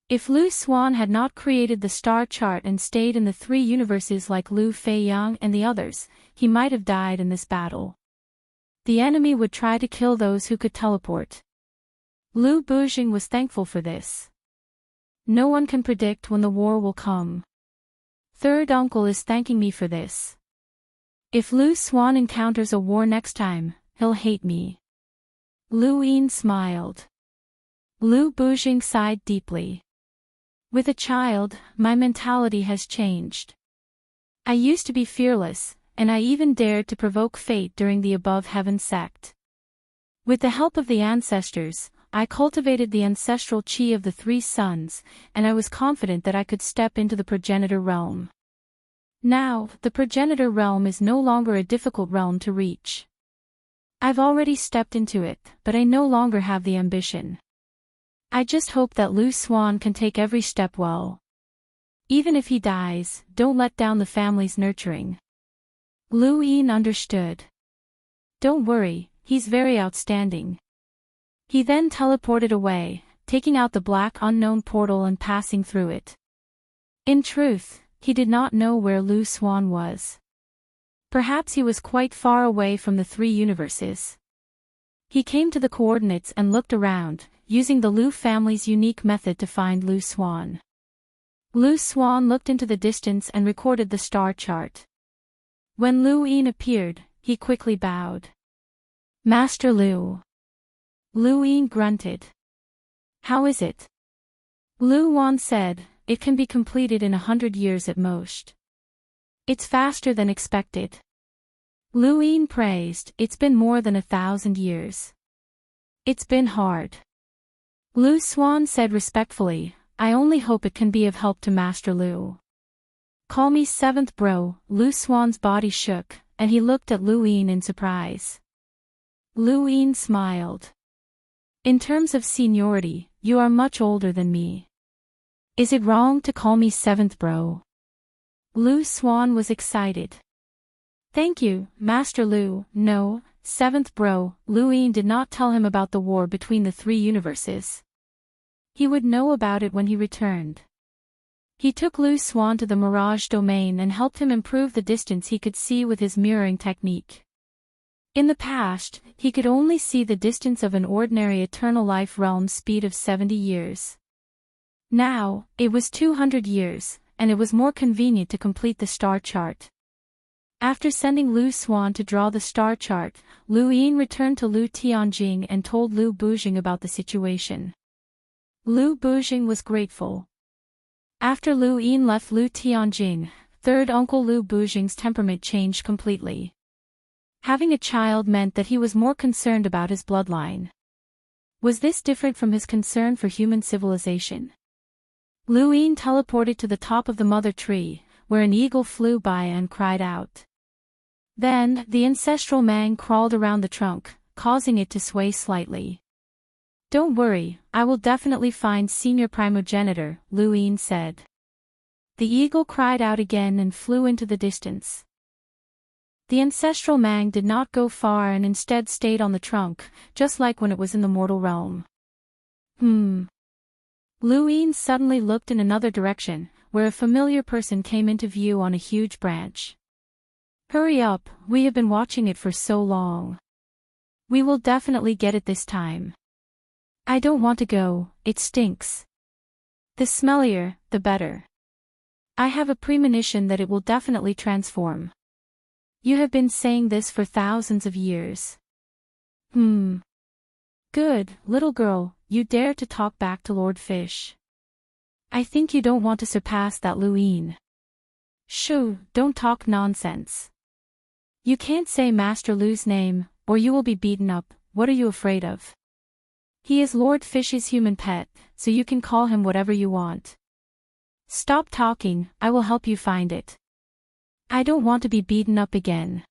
If Lu Xuan had not created the star chart and stayed in the three universes like Lu Feiyang and the others, he might have died in this battle. The enemy would try to kill those who could teleport. Lu Bujing was thankful for this. No one can predict when the war will come. Third uncle is thanking me for this. If Lu Xuan encounters a war next time, he'll hate me. Lu Yin smiled. Lu Bujing sighed deeply. With a child, my mentality has changed. I used to be fearless, and I even dared to provoke fate during the above heaven sect. With the help of the ancestors, I cultivated the ancestral chi of the three sons, and I was confident that I could step into the progenitor realm. Now, the progenitor realm is no longer a difficult realm to reach. I've already stepped into it, but I no longer have the ambition. I just hope that Lu Xuan can take every step well. Even if he dies, don't let down the family's nurturing. Lu Yin understood. Don't worry, he's very outstanding. He then teleported away, taking out the black unknown portal and passing through it. In truth, he did not know where Lu Xuan was. Perhaps he was quite far away from the three universes. He came to the coordinates and looked around, using the Lu family's unique method to find Lu Xuan. Lu Xuan looked into the distance and recorded the star chart. When Lu Yin appeared, he quickly bowed. Master Lu. Lu Yin grunted. How is it? Lu Wan said, it can be completed in 100 years at most. It's faster than expected. Lu Yin praised, it's been more than 1,000 years. It's been hard. Lu Xuan said respectfully, I only hope it can be of help to Master Lu. Call me seventh bro. Lu Xuan's body shook, and he looked at Lu Yin in surprise. Lu Yin smiled. In terms of seniority, you are much older than me. Is it wrong to call me seventh bro? Lu Xuan was excited. Thank you, Master Lu. No, seventh bro. Lu Yin did not tell him about the war between the three universes. He would know about it when he returned. He took Lu Xuan to the Mirage domain and helped him improve the distance he could see with his mirroring technique. In the past, he could only see the distance of an ordinary eternal life realm speed of 70 years. Now, it was 200 years, and it was more convenient to complete the star chart. After sending Lu Xuan to draw the star chart, Lu Yin returned to Lu Tianjing and told Lu Bujing about the situation. Lu Bujing was grateful. After Lu Yin left Lu Tianjing, third uncle Lu Bujing's temperament changed completely. Having a child meant that he was more concerned about his bloodline. Was this different from his concern for human civilization? Lu Yin teleported to the top of the mother tree, where an eagle flew by and cried out. Then, the ancestral mang crawled around the trunk, causing it to sway slightly. Don't worry, I will definitely find senior primogenitor, Lu Yin said. The eagle cried out again and flew into the distance. The ancestral mang did not go far and instead stayed on the trunk, just like when it was in the mortal realm. Lu Yin suddenly looked in another direction, where a familiar person came into view on a huge branch. Hurry up, we have been watching it for so long. We will definitely get it this time. I don't want to go, it stinks. The smellier, the better. I have a premonition that it will definitely transform. You have been saying this for thousands of years. Good, little girl, you dare to talk back to Lord Fish. I think you don't want to surpass that Lu Yin. Shoo, don't talk nonsense. You can't say Master Lu's name, or you will be beaten up. What are you afraid of? He is Lord Fish's human pet, so you can call him whatever you want. Stop talking, I will help you find it. I don't want to be beaten up again.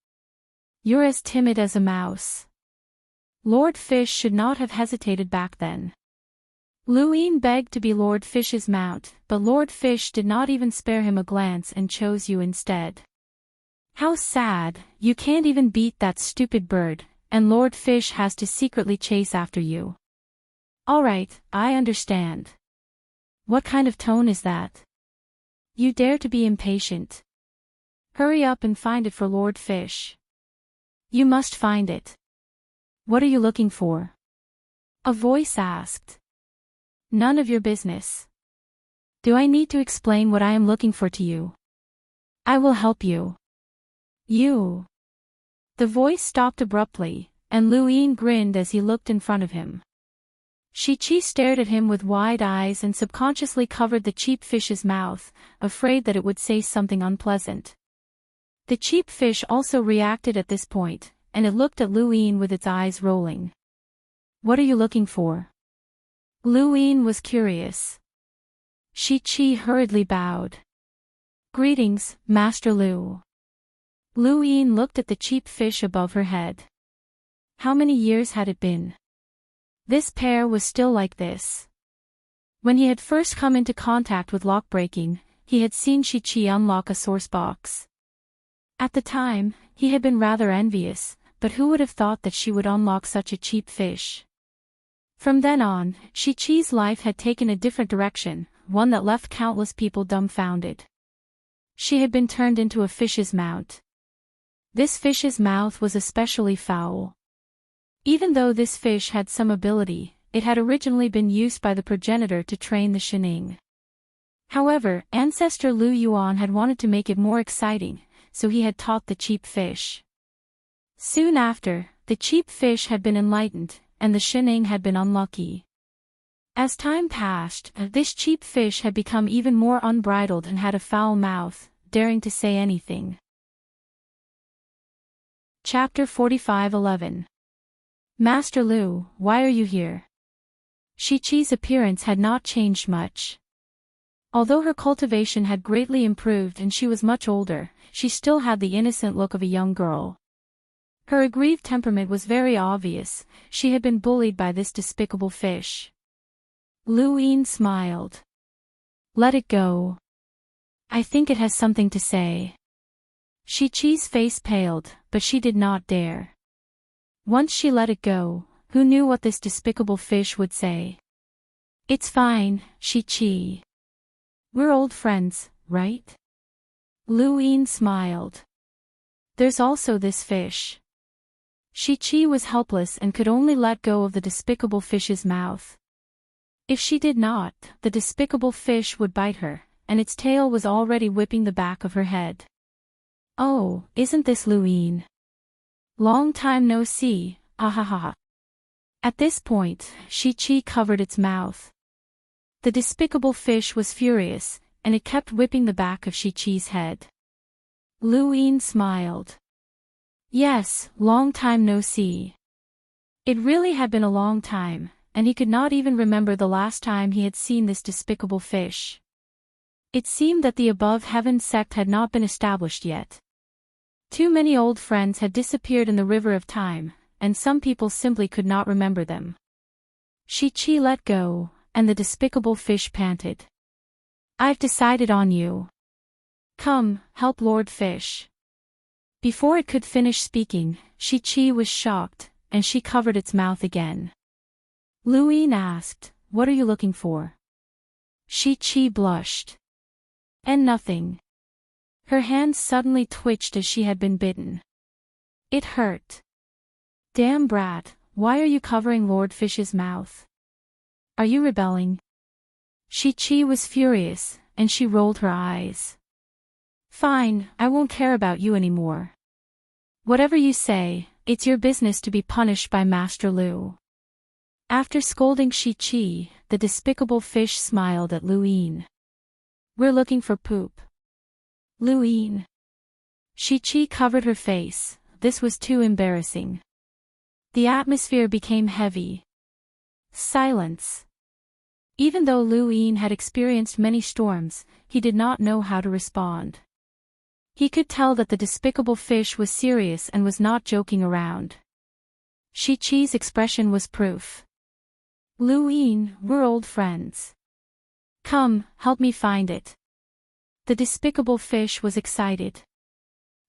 You're as timid as a mouse. Lord Fish should not have hesitated back then. Luin begged to be Lord Fish's mount, but Lord Fish did not even spare him a glance and chose you instead. How sad, you can't even beat that stupid bird, and Lord Fish has to secretly chase after you. Alright, I understand. What kind of tone is that? You dare to be impatient. Hurry up and find it for Lord Fish. You must find it. What are you looking for? A voice asked. None of your business. Do I need to explain what I am looking for to you? I will help you. You. The voice stopped abruptly, and Luin grinned as he looked in front of him. Shi-Chi stared at him with wide eyes and subconsciously covered the cheap fish's mouth, afraid that it would say something unpleasant. The cheap fish also reacted at this point, and it looked at Luin with its eyes rolling. What are you looking for? Luin was curious. Shi-Chi hurriedly bowed. Greetings, Master Lu. Luin looked at the cheap fish above her head. How many years had it been? This pair was still like this. When he had first come into contact with lock-breaking, he had seen Shi-Chi unlock a source box. At the time, he had been rather envious, but who would have thought that she would unlock such a cheap fish? From then on, Shi-Chi's life had taken a different direction, one that left countless people dumbfounded. She had been turned into a fish's mount. This fish's mouth was especially foul. Even though this fish had some ability, it had originally been used by the progenitor to train the Shining. However, ancestor Lu Yuan had wanted to make it more exciting, so he had taught the cheap fish. Soon after, the cheap fish had been enlightened, and the Shining had been unlucky. As time passed, this cheap fish had become even more unbridled and had a foul mouth, daring to say anything. Chapter 45:11. Master Lu, why are you here? Shi-Chi's appearance had not changed much. Although her cultivation had greatly improved and she was much older, she still had the innocent look of a young girl. Her aggrieved temperament was very obvious. She had been bullied by this despicable fish. Luin smiled. Let it go. I think it has something to say. Shi-Chi's face paled, but she did not dare. Once she let it go, who knew what this despicable fish would say? It's fine, Shi-Chi. We're old friends, right? Luin smiled. There's also this fish. Shi-Chi was helpless and could only let go of the despicable fish's mouth. If she did not, the despicable fish would bite her, and its tail was already whipping the back of her head. Oh, isn't this Luin? Long time no see, ahaha. At this point, Shi-Chi covered its mouth. The despicable fish was furious, and it kept whipping the back of Shi-Chi's head. Luin smiled. Yes, long time no see. It really had been a long time, and he could not even remember the last time he had seen this despicable fish. It seemed that the above heaven sect had not been established yet. Too many old friends had disappeared in the river of time, and some people simply could not remember them. Shi-Chi let go, and the despicable fish panted. I've decided on you. Come, help Lord Fish. Before it could finish speaking, Shi-Chi was shocked, and she covered its mouth again. Luin asked, what are you looking for? Shi-Chi blushed. And nothing. Her hands suddenly twitched as she had been bitten. It hurt. Damn brat, why are you covering Lord Fish's mouth? Are you rebelling? Shi-Chi was furious, and she rolled her eyes. Fine, I won't care about you anymore. Whatever you say, it's your business to be punished by Master Lu. After scolding Shi-Chi, the despicable fish smiled at Luin. We're looking for poop. Luin. Shi-Chi covered her face. This was too embarrassing. The atmosphere became heavy. Silence. Even though Luin had experienced many storms, he did not know how to respond. He could tell that the despicable fish was serious and was not joking around. Shi-Chi's expression was proof. Lu Yin, we're old friends. Come, help me find it. The despicable fish was excited.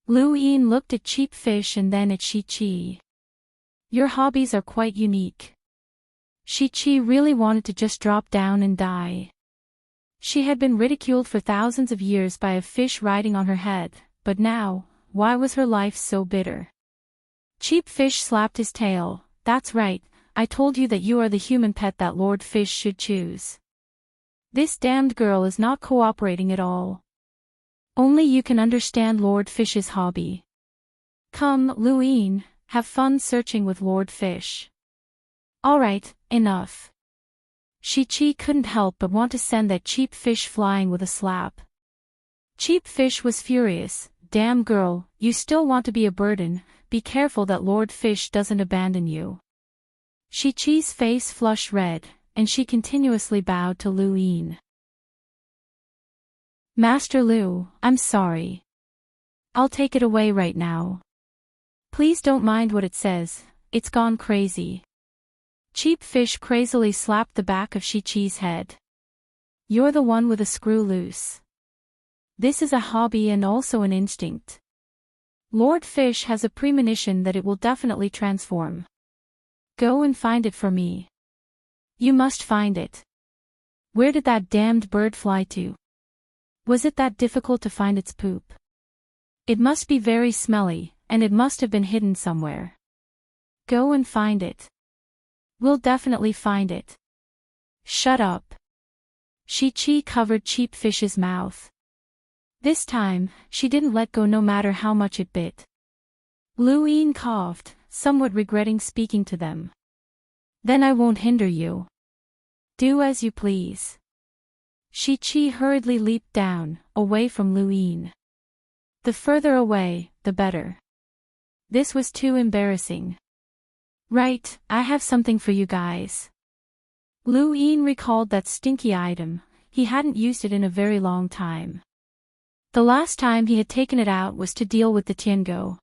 Lu Yin looked at Cheap Fish and then at Shi Chi. Your hobbies are quite unique. Shi Chi really wanted to just drop down and die. She had been ridiculed for thousands of years by a fish riding on her head, but now, why was her life so bitter? Cheap Fish slapped his tail. That's right, I told you that you are the human pet that Lord Fish should choose. This damned girl is not cooperating at all. Only you can understand Lord Fish's hobby. Come, Lu Yin, have fun searching with Lord Fish. Alright, enough. Shi Chi couldn't help but want to send that Cheap Fish flying with a slap. Cheap Fish was furious. Damn girl, you still want to be a burden, be careful that Lord Fish doesn't abandon you. Shi Chi's face flushed red, and she continuously bowed to Lu Yin. Master Lu, I'm sorry. I'll take it away right now. Please don't mind what it says, it's gone crazy. Cheap Fish crazily slapped the back of Shi Chi's head. You're the one with a screw loose. This is a hobby and also an instinct. Lord Fish has a premonition that it will definitely transform. Go and find it for me. You must find it. Where did that damned bird fly to? Was it that difficult to find its poop? It must be very smelly, and it must have been hidden somewhere. Go and find it. We'll definitely find it. Shut up. Shi Chi covered Cheap Fish's mouth. This time, she didn't let go no matter how much it bit. Lu Yin coughed, somewhat regretting speaking to them. Then I won't hinder you. Do as you please. Shi Chi hurriedly leaped down, away from Lu Yin. The further away, the better. This was too embarrassing. Right, I have something for you guys. Lu Yin recalled that stinky item. He hadn't used it in a very long time. The last time he had taken it out was to deal with the Tiango.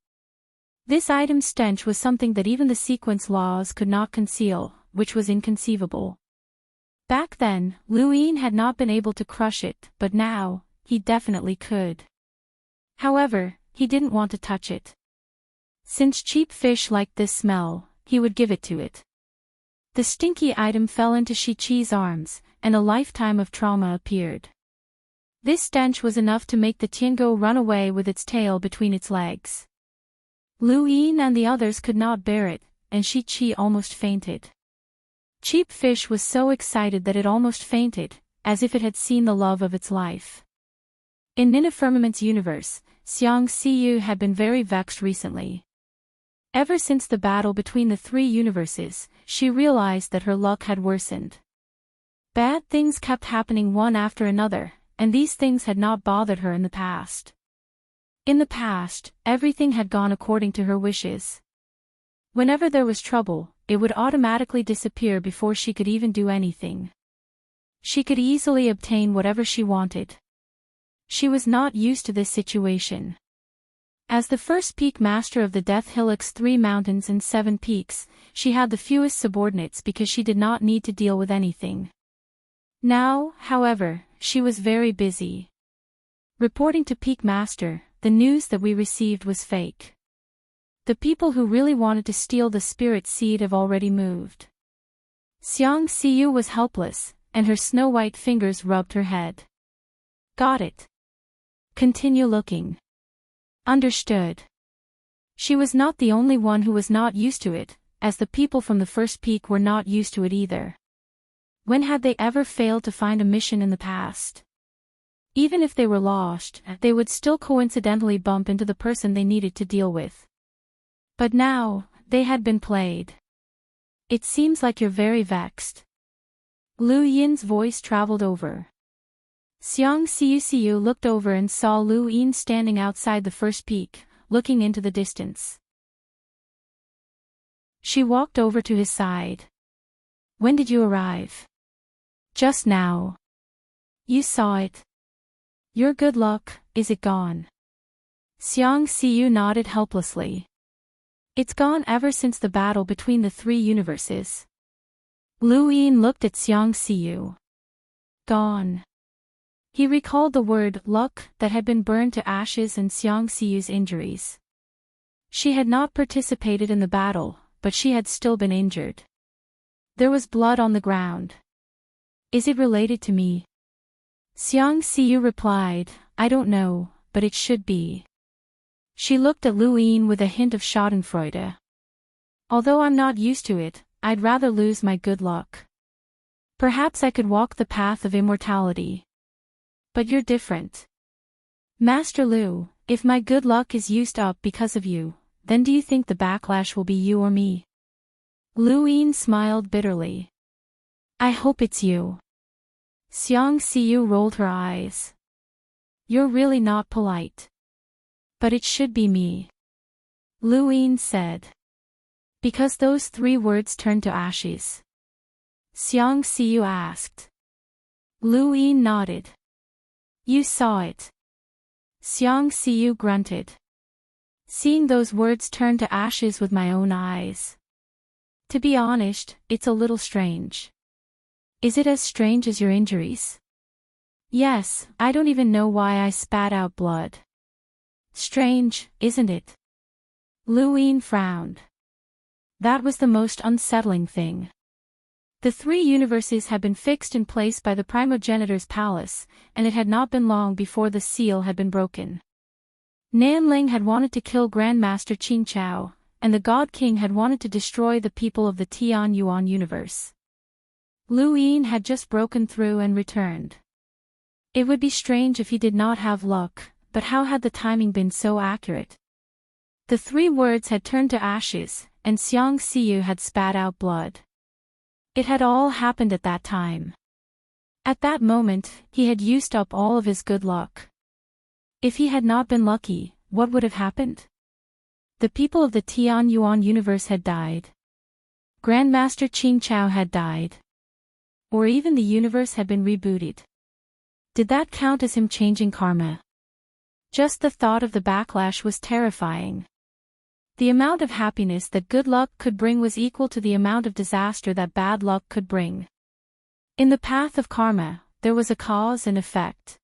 This item's stench was something that even the sequence laws could not conceal, which was inconceivable. Back then, Lu Yin had not been able to crush it, but now, he definitely could. However, he didn't want to touch it. Since Cheap Fish liked this smell, he would give it to it. The stinky item fell into Shi Chi's arms, and a lifetime of trauma appeared. This stench was enough to make the Tiango run away with its tail between its legs. Lu Yin and the others could not bear it, and Shi Chi almost fainted. Cheap Fish was so excited that it almost fainted, as if it had seen the love of its life. In Nina Firmament's universe, Xiang Xiyu had been very vexed recently. Ever since the battle between the three universes, she realized that her luck had worsened. Bad things kept happening one after another, and these things had not bothered her in the past. In the past, everything had gone according to her wishes. Whenever there was trouble, it would automatically disappear before she could even do anything. She could easily obtain whatever she wanted. She was not used to this situation. As the first peak master of the Death Hillock's 3 mountains and 7 peaks, she had the fewest subordinates because she did not need to deal with anything. Now, however, she was very busy. Reporting to Peak Master, the news that we received was fake. The people who really wanted to steal the spirit seed have already moved. Xiang Xiyu was helpless, and her snow-white fingers rubbed her head. Got it. Continue looking. Understood. She was not the only one who was not used to it, as the people from the first peak were not used to it either. When had they ever failed to find a mission in the past? Even if they were lost, they would still coincidentally bump into the person they needed to deal with. But now, they had been played. It seems like you're very vexed. Lu Yin's voice traveled over. Xiang Xiyu looked over and saw Lu Yin standing outside the first peak, looking into the distance. She walked over to his side. When did you arrive? Just now. You saw it. Your good luck, is it gone? Xiang Xiyu nodded helplessly. It's gone ever since the battle between the 3 universes. Lu Yin looked at Xiang Xiu. Gone. He recalled the word luck that had been burned to ashes and Xiang Xiu's injuries. She had not participated in the battle, but she had still been injured. There was blood on the ground. Is it related to me? Xiang Xiu replied, I don't know, but it should be. She looked at Lu Yin with a hint of schadenfreude. Although I'm not used to it, I'd rather lose my good luck. Perhaps I could walk the path of immortality. But you're different. Master Lu, if my good luck is used up because of you, then do you think the backlash will be you or me? Lu Yin smiled bitterly. I hope it's you. Xiang Xiu rolled her eyes. You're really not polite. But it should be me. Lu Yin said. Because those 3 words turned to ashes? Xiang Xiu asked. Lu Yin nodded. You saw it. Xiang Xiu grunted. Seeing those words turn to ashes with my own eyes. To be honest, it's a little strange. Is it as strange as your injuries? Yes, I don't even know why I spat out blood. Strange, isn't it? Lu Yin frowned. That was the most unsettling thing. The 3 universes had been fixed in place by the primogenitor's palace, and it had not been long before the seal had been broken. Nanling had wanted to kill Grandmaster Qing Chao, and the God King had wanted to destroy the people of the Tian Yuan universe. Lu Yin had just broken through and returned. It would be strange if he did not have luck, but how had the timing been so accurate? The 3 words had turned to ashes, and Xiang Xiu had spat out blood. It had all happened at that time. At that moment, he had used up all of his good luck. If he had not been lucky, what would have happened? The people of the Tian Yuan universe had died. Grandmaster Qing Chao had died. Or even the universe had been rebooted. Did that count as him changing karma? Just the thought of the backlash was terrifying. The amount of happiness that good luck could bring was equal to the amount of disaster that bad luck could bring. In the path of karma, there was a cause and effect.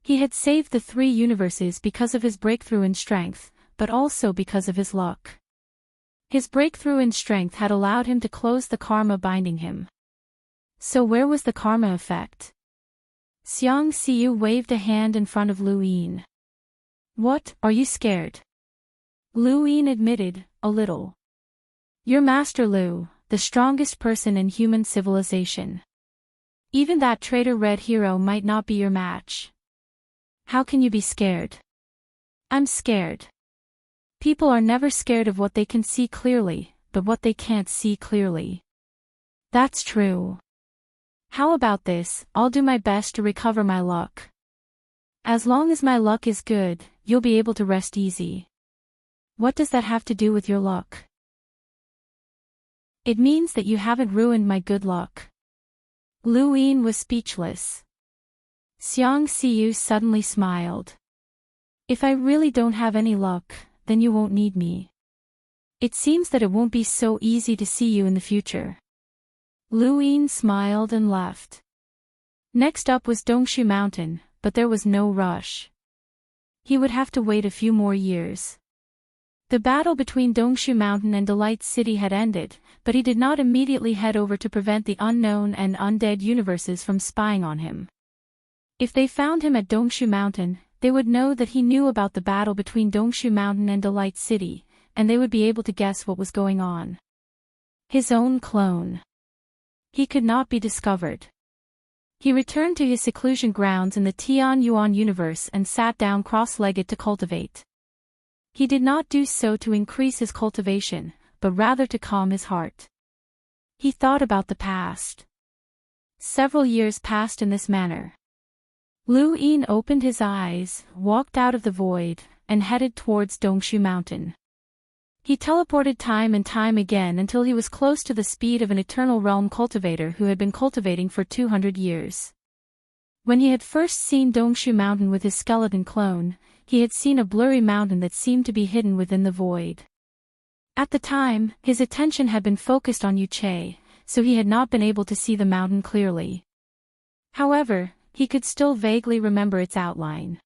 He had saved the 3 universes because of his breakthrough in strength, but also because of his luck. His breakthrough in strength had allowed him to close the karma binding him. So where was the karma effect? Xiang Xiu waved a hand in front of Lu Yin. What, are you scared? Lu Yin admitted, a little. You're Master Lu, the strongest person in human civilization. Even that traitor red hero might not be your match. How can you be scared? I'm scared. People are never scared of what they can see clearly, but what they can't see clearly. That's true. How about this, I'll do my best to recover my luck. As long as my luck is good, you'll be able to rest easy. What does that have to do with your luck? It means that you haven't ruined my good luck. Lu Yin was speechless. Xiang Xiu suddenly smiled. If I really don't have any luck, then you won't need me. It seems that it won't be so easy to see you in the future. Lu Yin smiled and left. Next up was Dongshu Mountain, but there was no rush. He would have to wait a few more years. The battle between Dongshu Mountain and Delight City had ended, but he did not immediately head over to prevent the unknown and undead universes from spying on him. If they found him at Dongshu Mountain, they would know that he knew about the battle between Dongshu Mountain and Delight City, and they would be able to guess what was going on. His own clone. He could not be discovered. He returned to his seclusion grounds in the Tian Yuan universe and sat down cross-legged to cultivate. He did not do so to increase his cultivation, but rather to calm his heart. He thought about the past. Several years passed in this manner. Lu Yin opened his eyes, walked out of the void, and headed towards Dongshu Mountain. He teleported time and time again until he was close to the speed of an eternal realm cultivator who had been cultivating for 200 years. When he had first seen Dongshu Mountain with his skeleton clone, he had seen a blurry mountain that seemed to be hidden within the void. At the time, his attention had been focused on Yu Che, so he had not been able to see the mountain clearly. However, he could still vaguely remember its outline.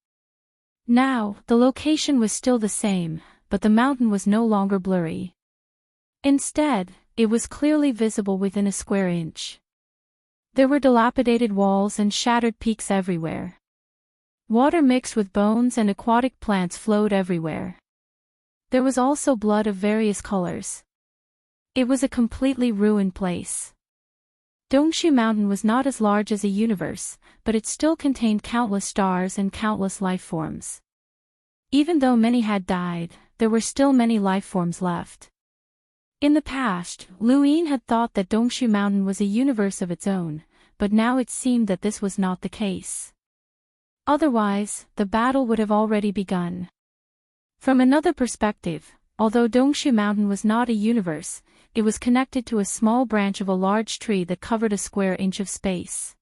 Now, the location was still the same, but the mountain was no longer blurry. Instead, it was clearly visible within a square inch. There were dilapidated walls and shattered peaks everywhere. Water mixed with bones and aquatic plants flowed everywhere. There was also blood of various colors. It was a completely ruined place. Dongshu Mountain was not as large as a universe, but it still contained countless stars and countless life forms. Even though many had died, there were still many life forms left. In the past, Lu Yin had thought that Dongshu Mountain was a universe of its own, but now it seemed that this was not the case. Otherwise, the battle would have already begun. From another perspective, although Dongshu Mountain was not a universe, it was connected to a small branch of a large tree that covered a square inch of space.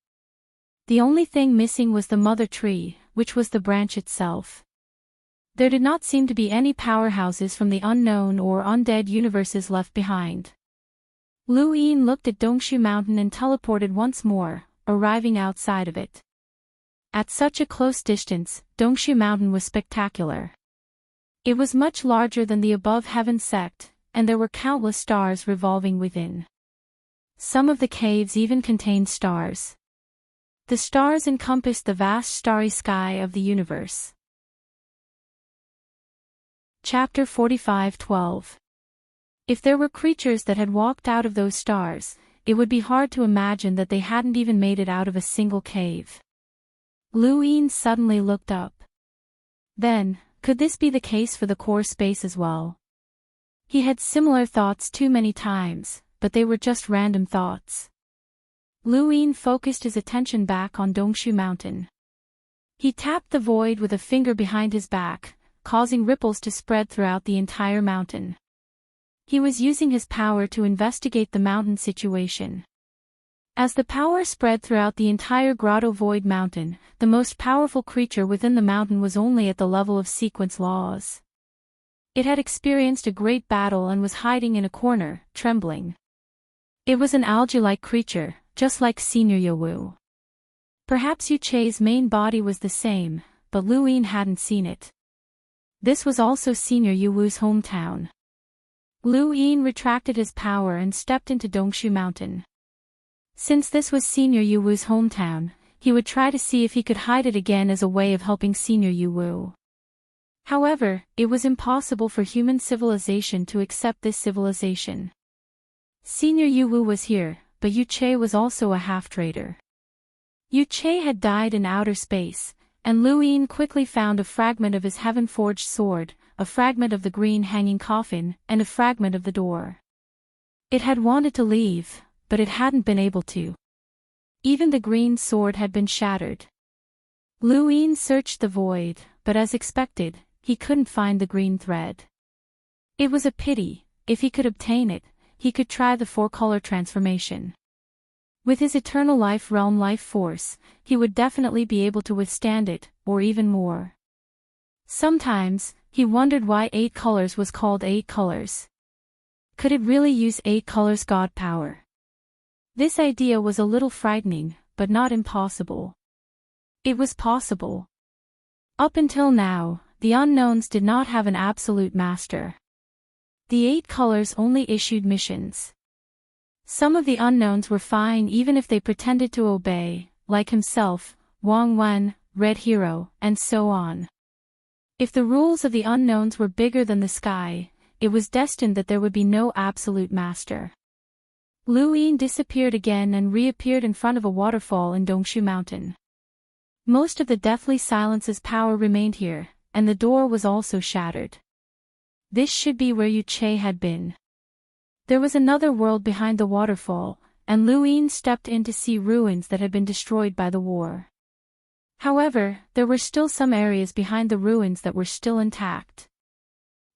The only thing missing was the mother tree, which was the branch itself. There did not seem to be any powerhouses from the unknown or undead universes left behind. Lu Yin looked at Dongshu Mountain and teleported once more, arriving outside of it. At such a close distance, Dongshu Mountain was spectacular. It was much larger than the above heaven sect, and there were countless stars revolving within. Some of the caves even contained stars. The stars encompassed the vast starry sky of the universe. Chapter 45:12. If there were creatures that had walked out of those stars, it would be hard to imagine that they hadn't even made it out of a single cave. Lu Yin suddenly looked up. Then, could this be the case for the core space as well? He had similar thoughts too many times, but they were just random thoughts. Lu Yin focused his attention back on Dongshu Mountain. He tapped the void with a finger behind his back, causing ripples to spread throughout the entire mountain. He was using his power to investigate the mountain situation. As the power spread throughout the entire grotto void mountain, the most powerful creature within the mountain was only at the level of sequence laws. It had experienced a great battle and was hiding in a corner, trembling. It was an algae-like creature, just like Senior Yowu. Perhaps Yu Che's main body was the same, but Lu Yin hadn't seen it. This was also Senior Yowu's hometown. Lu Yin retracted his power and stepped into Dongshu Mountain. Since this was Senior Yowu's hometown, he would try to see if he could hide it again as a way of helping Senior Yowu. However, it was impossible for human civilization to accept this civilization. Senior Yowu was here, but Yu Che was also a half-traitor. Yu Che had died in outer space, and Lu Yin quickly found a fragment of his heaven-forged sword, a fragment of the green hanging coffin, and a fragment of the door. It had wanted to leave, but it hadn't been able to. Even the green sword had been shattered. Lu Yin searched the void, but as expected, he couldn't find the green thread. It was a pity. If he could obtain it, he could try the four-color transformation. With his eternal life realm life force, he would definitely be able to withstand it, or even more. Sometimes, he wondered why 8 colors was called 8 colors. Could it really use 8 colors god power? This idea was a little frightening, but not impossible. It was possible. Up until now, the unknowns did not have an absolute master. The 8 colors only issued missions. Some of the unknowns were fine even if they pretended to obey, like himself, Wang Wen, Red Hero, and so on. If the rules of the unknowns were bigger than the sky, it was destined that there would be no absolute master. Lu Yin disappeared again and reappeared in front of a waterfall in Dongshu Mountain. Most of the Deathly Silence's power remained here, and the door was also shattered. This should be where Yu Che had been. There was another world behind the waterfall, and Lu Yin stepped in to see ruins that had been destroyed by the war. However, there were still some areas behind the ruins that were still intact.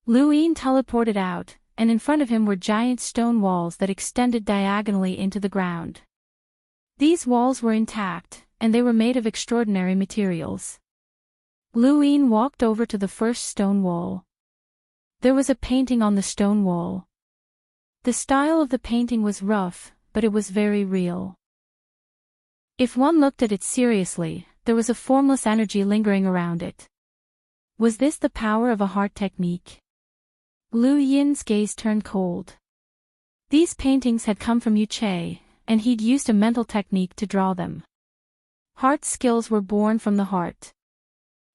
Lu Yin teleported out, and in front of him were giant stone walls that extended diagonally into the ground. These walls were intact, and they were made of extraordinary materials. Lu Yin walked over to the first stone wall. There was a painting on the stone wall. The style of the painting was rough, but it was very real. If one looked at it seriously, there was a formless energy lingering around it. Was this the power of a heart technique? Liu Yin's gaze turned cold. These paintings had come from Yu Che, and he'd used a mental technique to draw them. Heart skills were born from the heart.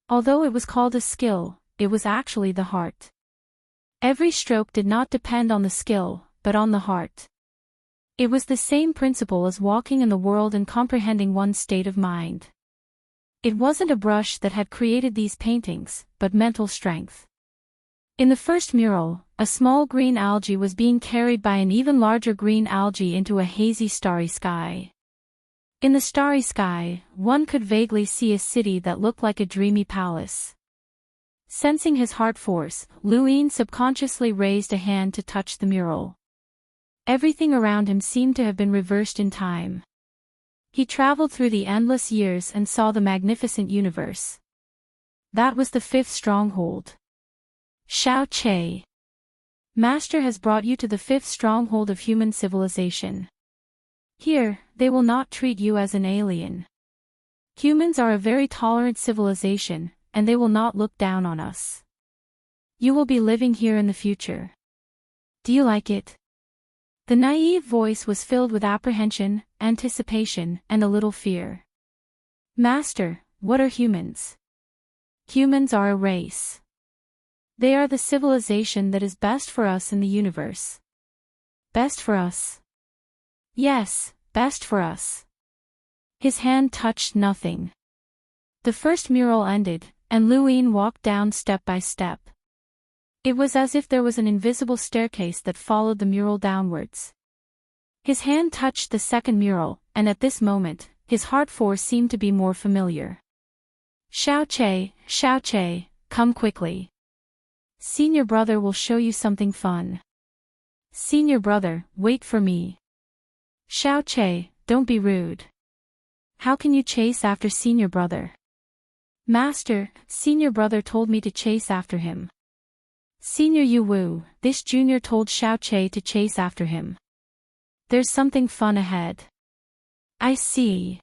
Although it was called a skill, it was actually the heart. Every stroke did not depend on the skill, but on the heart. It was the same principle as walking in the world and comprehending one's state of mind. It wasn't a brush that had created these paintings, but mental strength. In the first mural, a small green algae was being carried by an even larger green algae into a hazy starry sky. In the starry sky, one could vaguely see a city that looked like a dreamy palace. Sensing his heart force, Liu Yin subconsciously raised a hand to touch the mural. Everything around him seemed to have been reversed in time. He traveled through the endless years and saw the magnificent universe. That was the fifth stronghold. Xiao Che. Master has brought you to the fifth stronghold of human civilization. Here, they will not treat you as an alien. Humans are a very tolerant civilization, and they will not look down on us. You will be living here in the future. Do you like it? The naive voice was filled with apprehension, anticipation, and a little fear. Master, what are humans? Humans are a race. They are the civilization that is best for us in the universe. Best for us? Yes, best for us. His hand touched nothing. The first mural ended, and Liu Yin walked down step by step. It was as if there was an invisible staircase that followed the mural downwards. His hand touched the second mural, and at this moment, his heart force seemed to be more familiar. Xiao Che, come quickly. Senior brother will show you something fun. Senior brother, wait for me. Xiao Che, don't be rude. How can you chase after senior brother? Master, senior brother told me to chase after him. Senior Yu Wu, this junior told Xiao Che to chase after him. There's something fun ahead. I see.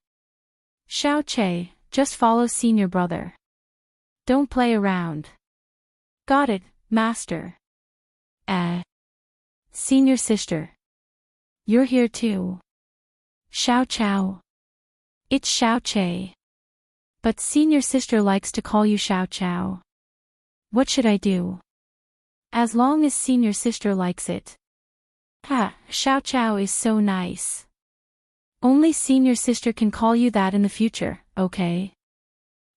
Xiao Che, just follow senior brother. Don't play around. Got it, master. Senior sister. You're here too. Xiao Chao. It's Xiao Che. But senior sister likes to call you Xiao Chao. What should I do? As long as senior sister likes it. Xiao Chao is so nice. Only senior sister can call you that in the future, okay?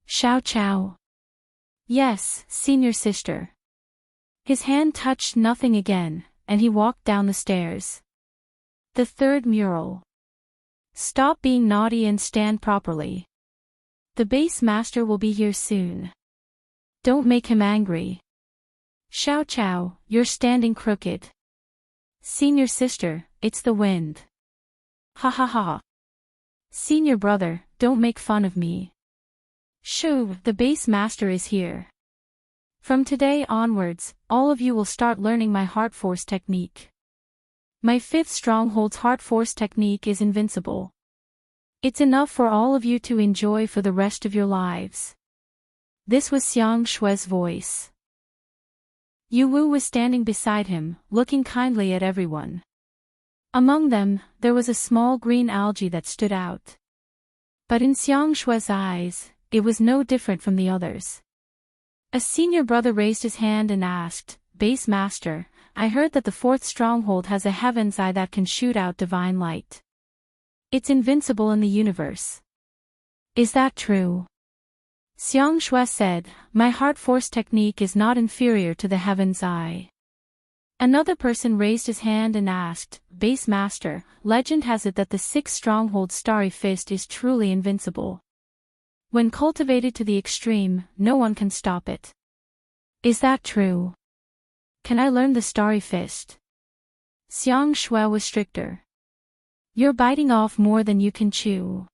Xiao Chao. Yes, senior sister. His hand touched nothing again, and he walked down the stairs. The third mural. Stop being naughty and stand properly. The base master will be here soon. Don't make him angry. Xiao Chao, you're standing crooked. Senior sister, it's the wind. Ha ha ha. Senior brother, don't make fun of me. Shoo, the base master is here. From today onwards, all of you will start learning my heart force technique. My fifth stronghold's heart force technique is invincible. It's enough for all of you to enjoy for the rest of your lives. This was Xiang Shui's voice. Yu Wu was standing beside him, looking kindly at everyone. Among them, there was a small green algae that stood out. But in Xiang Shui's eyes, it was no different from the others. A senior brother raised his hand and asked, Base Master, I heard that the fourth stronghold has a heaven's eye that can shoot out divine light. It's invincible in the universe. Is that true? Xiang Shui said, my heart force technique is not inferior to the heaven's eye. Another person raised his hand and asked, Base Master, legend has it that the sixth stronghold Starry Fist is truly invincible. When cultivated to the extreme, no one can stop it. Is that true? Can I learn the Starry Fist? Xiang Shui was stricter. You're biting off more than you can chew.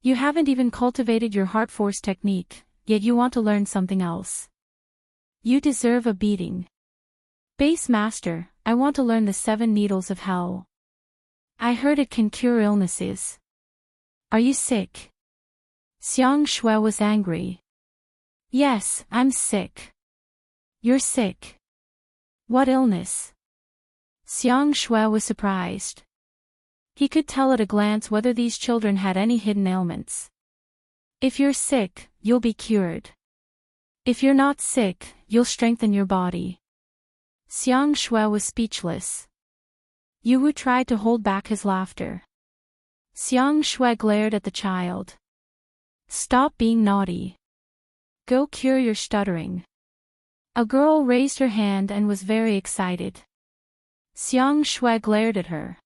You haven't even cultivated your heart force technique, yet you want to learn something else. You deserve a beating. Base Master, I want to learn the 7 needles of hell. I heard it can cure illnesses. Are you sick? Xiang Shui was angry. Yes, I'm sick. You're sick. What illness? Xiang Shui was surprised. He could tell at a glance whether these children had any hidden ailments. If you're sick, you'll be cured. If you're not sick, you'll strengthen your body. Xiang Shui was speechless. Yu Wu tried to hold back his laughter. Xiang Shui glared at the child. Stop being naughty. Go cure your stuttering. A girl raised her hand and was very excited. Xiang Shui glared at her.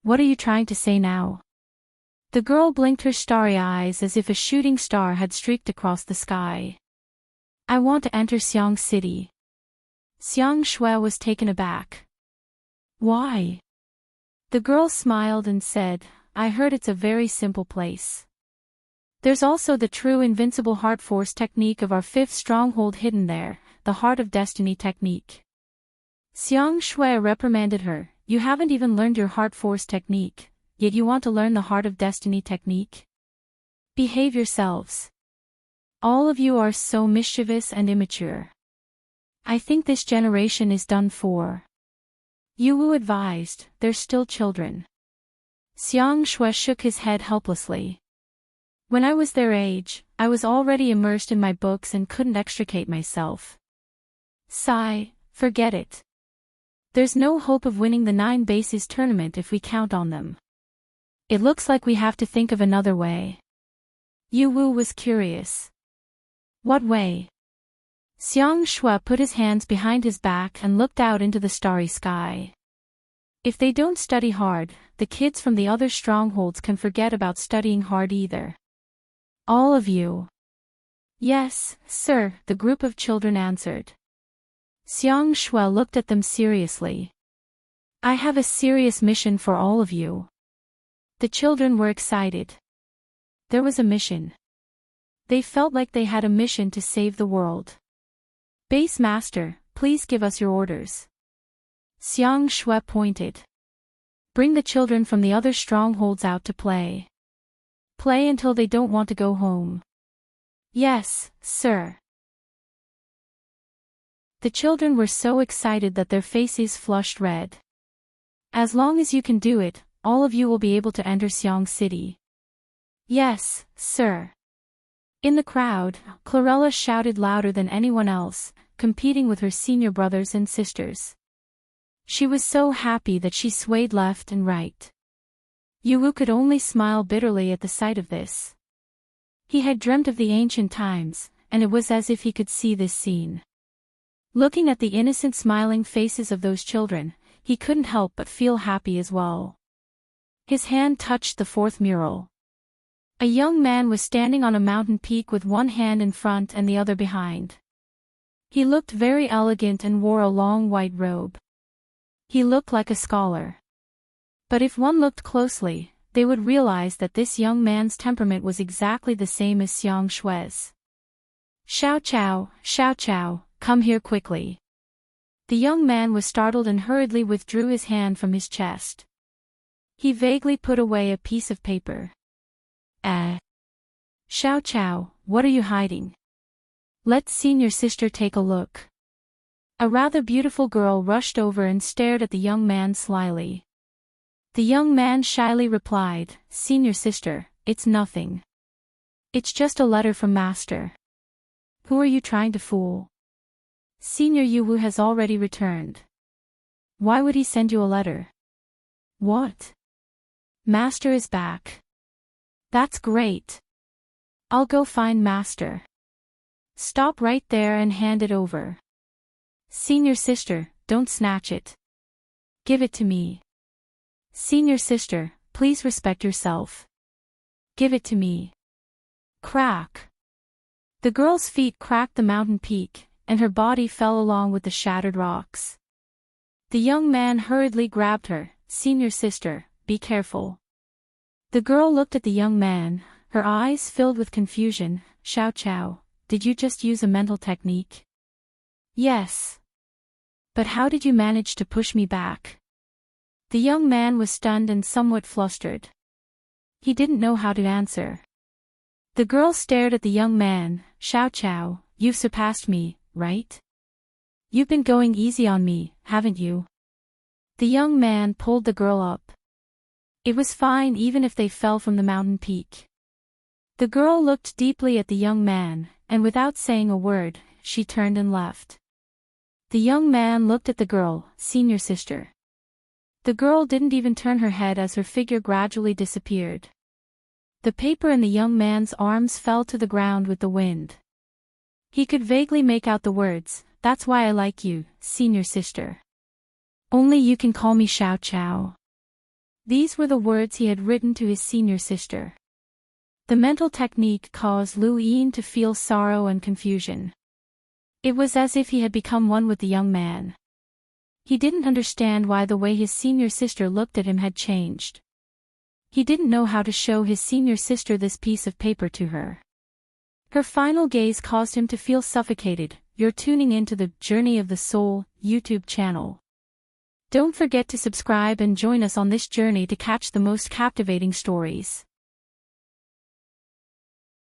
What are you trying to say now? The girl blinked her starry eyes as if a shooting star had streaked across the sky. I want to enter Xiang City. Xiang Shui was taken aback. Why? The girl smiled and said, I heard it's a very simple place. There's also the true invincible heart force technique of our fifth stronghold hidden there, the heart of destiny technique. Xiang Shui reprimanded her, you haven't even learned your heart force technique, yet you want to learn the heart of destiny technique? Behave yourselves. All of you are so mischievous and immature. I think this generation is done for. Yu Wu advised, they're still children. Xiang Shui shook his head helplessly. When I was their age, I was already immersed in my books and couldn't extricate myself. Sigh, forget it. There's no hope of winning the 9 bases tournament if we count on them. It looks like we have to think of another way. Yu Wu was curious. What way? Xiang Shui put his hands behind his back and looked out into the starry sky. If they don't study hard, the kids from the other strongholds can forget about studying hard either. All of you. Yes, sir, the group of children answered. Xiang Shui looked at them seriously. I have a serious mission for all of you. The children were excited. There was a mission. They felt like they had a mission to save the world. Base Master, please give us your orders. Xiang Shui pointed. Bring the children from the other strongholds out to play. Play until they don't want to go home. Yes, sir. The children were so excited that their faces flushed red. As long as you can do it, all of you will be able to enter Xiang City. Yes, sir. In the crowd, Clarella shouted louder than anyone else, competing with her senior brothers and sisters. She was so happy that she swayed left and right. Yu Wu could only smile bitterly at the sight of this. He had dreamt of the ancient times, and it was as if he could see this scene. Looking at the innocent smiling faces of those children, he couldn't help but feel happy as well. His hand touched the 4th mural. A young man was standing on a mountain peak with one hand in front and the other behind. He looked very elegant and wore a long white robe. He looked like a scholar. But if one looked closely, they would realize that this young man's temperament was exactly the same as Xiang Shui's. Xiao Chao, come here quickly. The young man was startled and hurriedly withdrew his hand from his chest. He vaguely put away a piece of paper. Xiao Chao, what are you hiding? Let senior sister take a look. A rather beautiful girl rushed over and stared at the young man slyly. The young man shyly replied, Senior sister, it's nothing. It's just a letter from Master. Who are you trying to fool? Senior Yu Wu has already returned. Why would he send you a letter? What? Master is back. That's great. I'll go find Master. Stop right there and hand it over. Senior sister, don't snatch it. Give it to me. Senior sister, please respect yourself. Give it to me. Crack. The girl's feet cracked the mountain peak, and her body fell along with the shattered rocks. The young man hurriedly grabbed her. Senior sister, be careful. The girl looked at the young man, her eyes filled with confusion. Xiao Chao, did you just use a mental technique? Yes. But how did you manage to push me back? The young man was stunned and somewhat flustered. He didn't know how to answer. The girl stared at the young man. Xiao Qiao, you've surpassed me, right? You've been going easy on me, haven't you? The young man pulled the girl up. It was fine even if they fell from the mountain peak. The girl looked deeply at the young man, and without saying a word, she turned and left. The young man looked at the girl, senior sister. The girl didn't even turn her head as her figure gradually disappeared. The paper in the young man's arms fell to the ground with the wind. He could vaguely make out the words, "That's why I like you, senior sister. Only you can call me Xiao Qiao." These were the words he had written to his senior sister. The mental technique caused Lu Yin to feel sorrow and confusion. It was as if he had become one with the young man. He didn't understand why the way his senior sister looked at him had changed. He didn't know how to show his senior sister this piece of paper to her. Her final gaze caused him to feel suffocated. You're tuning into the Journey of the Soul YouTube channel. Don't forget to subscribe and join us on this journey to catch the most captivating stories.